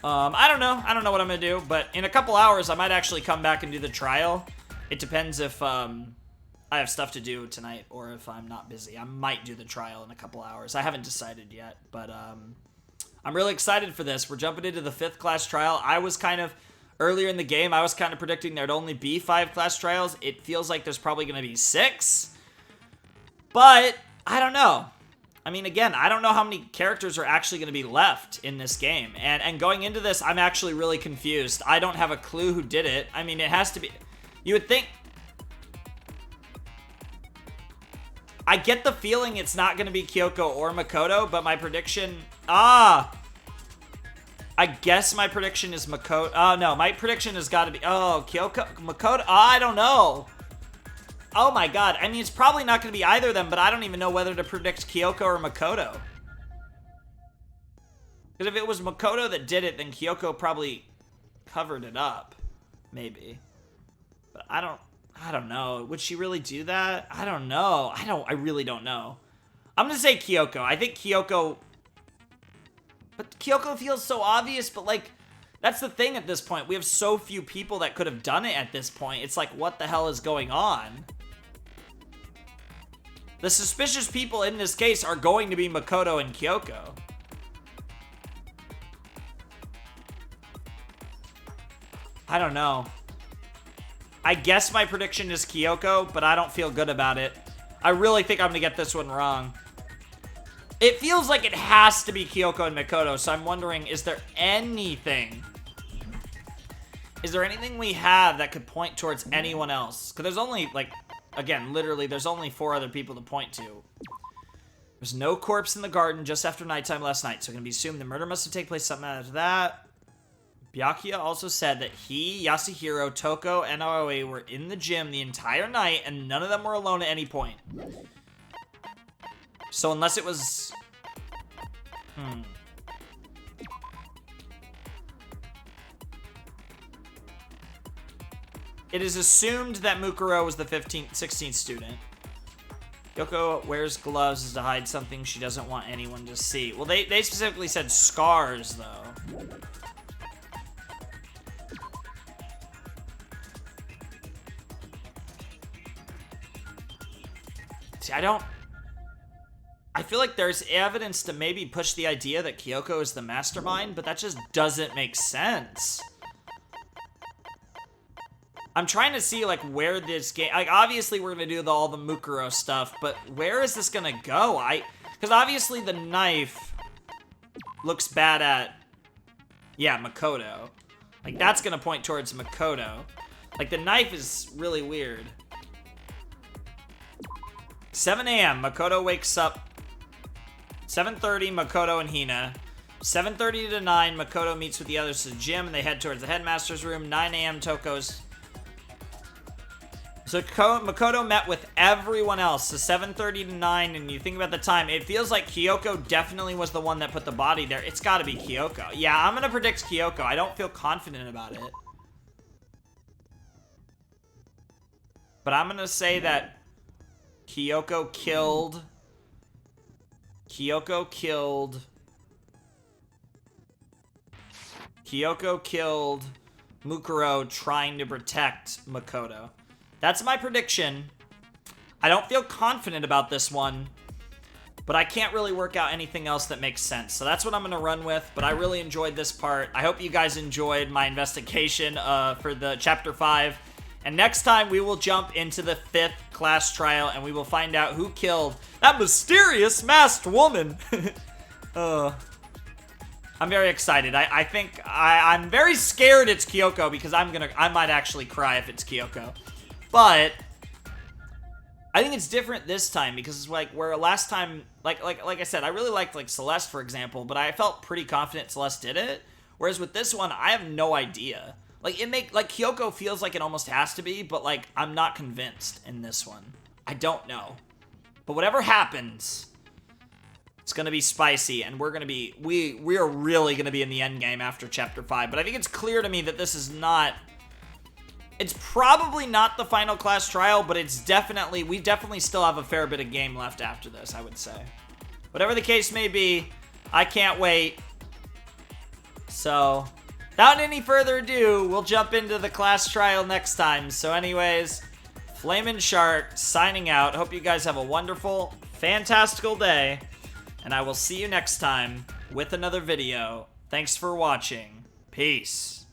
I don't know. I don't know what I'm gonna do, but in a couple hours I might actually come back and do the trial. It depends if I have stuff to do tonight or if I'm not busy. I might do the trial in a couple hours. I haven't decided yet, but I'm really excited for this. We're jumping into the 5th class trial. I was kind of, earlier in the game, I was kind of predicting there'd only be 5 class trials. It feels like there's probably gonna be 6. But, I don't know. I mean, again, I don't know how many characters are actually going to be left in this game. And going into this, I'm actually really confused. I don't have a clue who did it. I mean, it has to be... You would think... I get the feeling it's not going to be Kyoko or Makoto, but my prediction... I guess my prediction is Makoto... Oh, no, my prediction has got to be... Oh, Kyoko... Makoto... I don't know. Oh my god, I mean, it's probably not going to be either of them, but I don't even know whether to predict Kyoko or Makoto. Because if it was Makoto that did it, then Kyoko probably covered it up. Maybe. But I don't know. Would she really do that? I don't know. I really don't know. I'm going to say Kyoko. I think Kyoko... But Kyoko feels so obvious, but like... That's the thing at this point. We have so few people that could have done it at this point. It's like, what the hell is going on? The suspicious people in this case are going to be Makoto and Kyoko. I don't know. I guess my prediction is Kyoko, but I don't feel good about it. I really think I'm gonna get this one wrong. It feels like it has to be Kyoko and Makoto, so I'm wondering, is there anything? Is there anything we have that could point towards anyone else? Because there's only, like, again, literally, there's only 4 other people to point to. There's no corpse in the garden just after nighttime last night, so it can be assumed the murder must have taken place something after that. Byakuya also said that he, Yasuhiro, Toko, and Aoi were in the gym the entire night, and none of them were alone at any point. So unless it was... It is assumed that Mukuro was the 16th student. Yoko wears gloves as to hide something she doesn't want anyone to see. Well, they specifically said scars, though. See, I feel like there's evidence to maybe push the idea that Kyoko is the mastermind, but that just doesn't make sense. I'm trying to see, like, where this game... Like, obviously, we're going to do all the Mukuro stuff, but where is this going to go? Because obviously the knife looks bad at... Yeah, Makoto. Like, that's going to point towards Makoto. Like, the knife is really weird. 7 a.m., Makoto wakes up. 7:30, Makoto and Hina. 7:30 to 9, Makoto meets with the others at the gym, and they head towards the headmaster's room. 9 a.m., Toko's... So Makoto met with everyone else. So 7:30 to 9, and you think about the time, it feels like Kyoko definitely was the one that put the body there. It's got to be Kyoko. Yeah, I'm going to predict Kyoko. I don't feel confident about it. But I'm going to say that Kyoko killed Mukuro trying to protect Makoto. That's my prediction. I don't feel confident about this one, but I can't really work out anything else that makes sense. So that's what I'm going to run with, but I really enjoyed this part. I hope you guys enjoyed my investigation for the Chapter 5. And next time, we will jump into the 5th class trial, and we will find out who killed that mysterious masked woman. I'm very excited. I think I'm very scared it's Kyoko, because I might actually cry if it's Kyoko. But I think it's different this time, because it's like where last time, like I said, I really liked like Celeste, for example, but I felt pretty confident Celeste did it. Whereas with this one, I have no idea. Like Kyoko feels like it almost has to be, but like I'm not convinced in this one. I don't know. But whatever happens, it's gonna be spicy, and we're gonna be we are really gonna be in the end game after Chapter 5. But I think it's clear to me that this is not. It's probably not the final class trial, but it's definitely, we definitely still have a fair bit of game left after this, I would say. Whatever the case may be, I can't wait. So, without any further ado, we'll jump into the class trial next time. So anyways, Flamin' Shark signing out. Hope you guys have a wonderful, fantastical day, and I will see you next time with another video. Thanks for watching. Peace.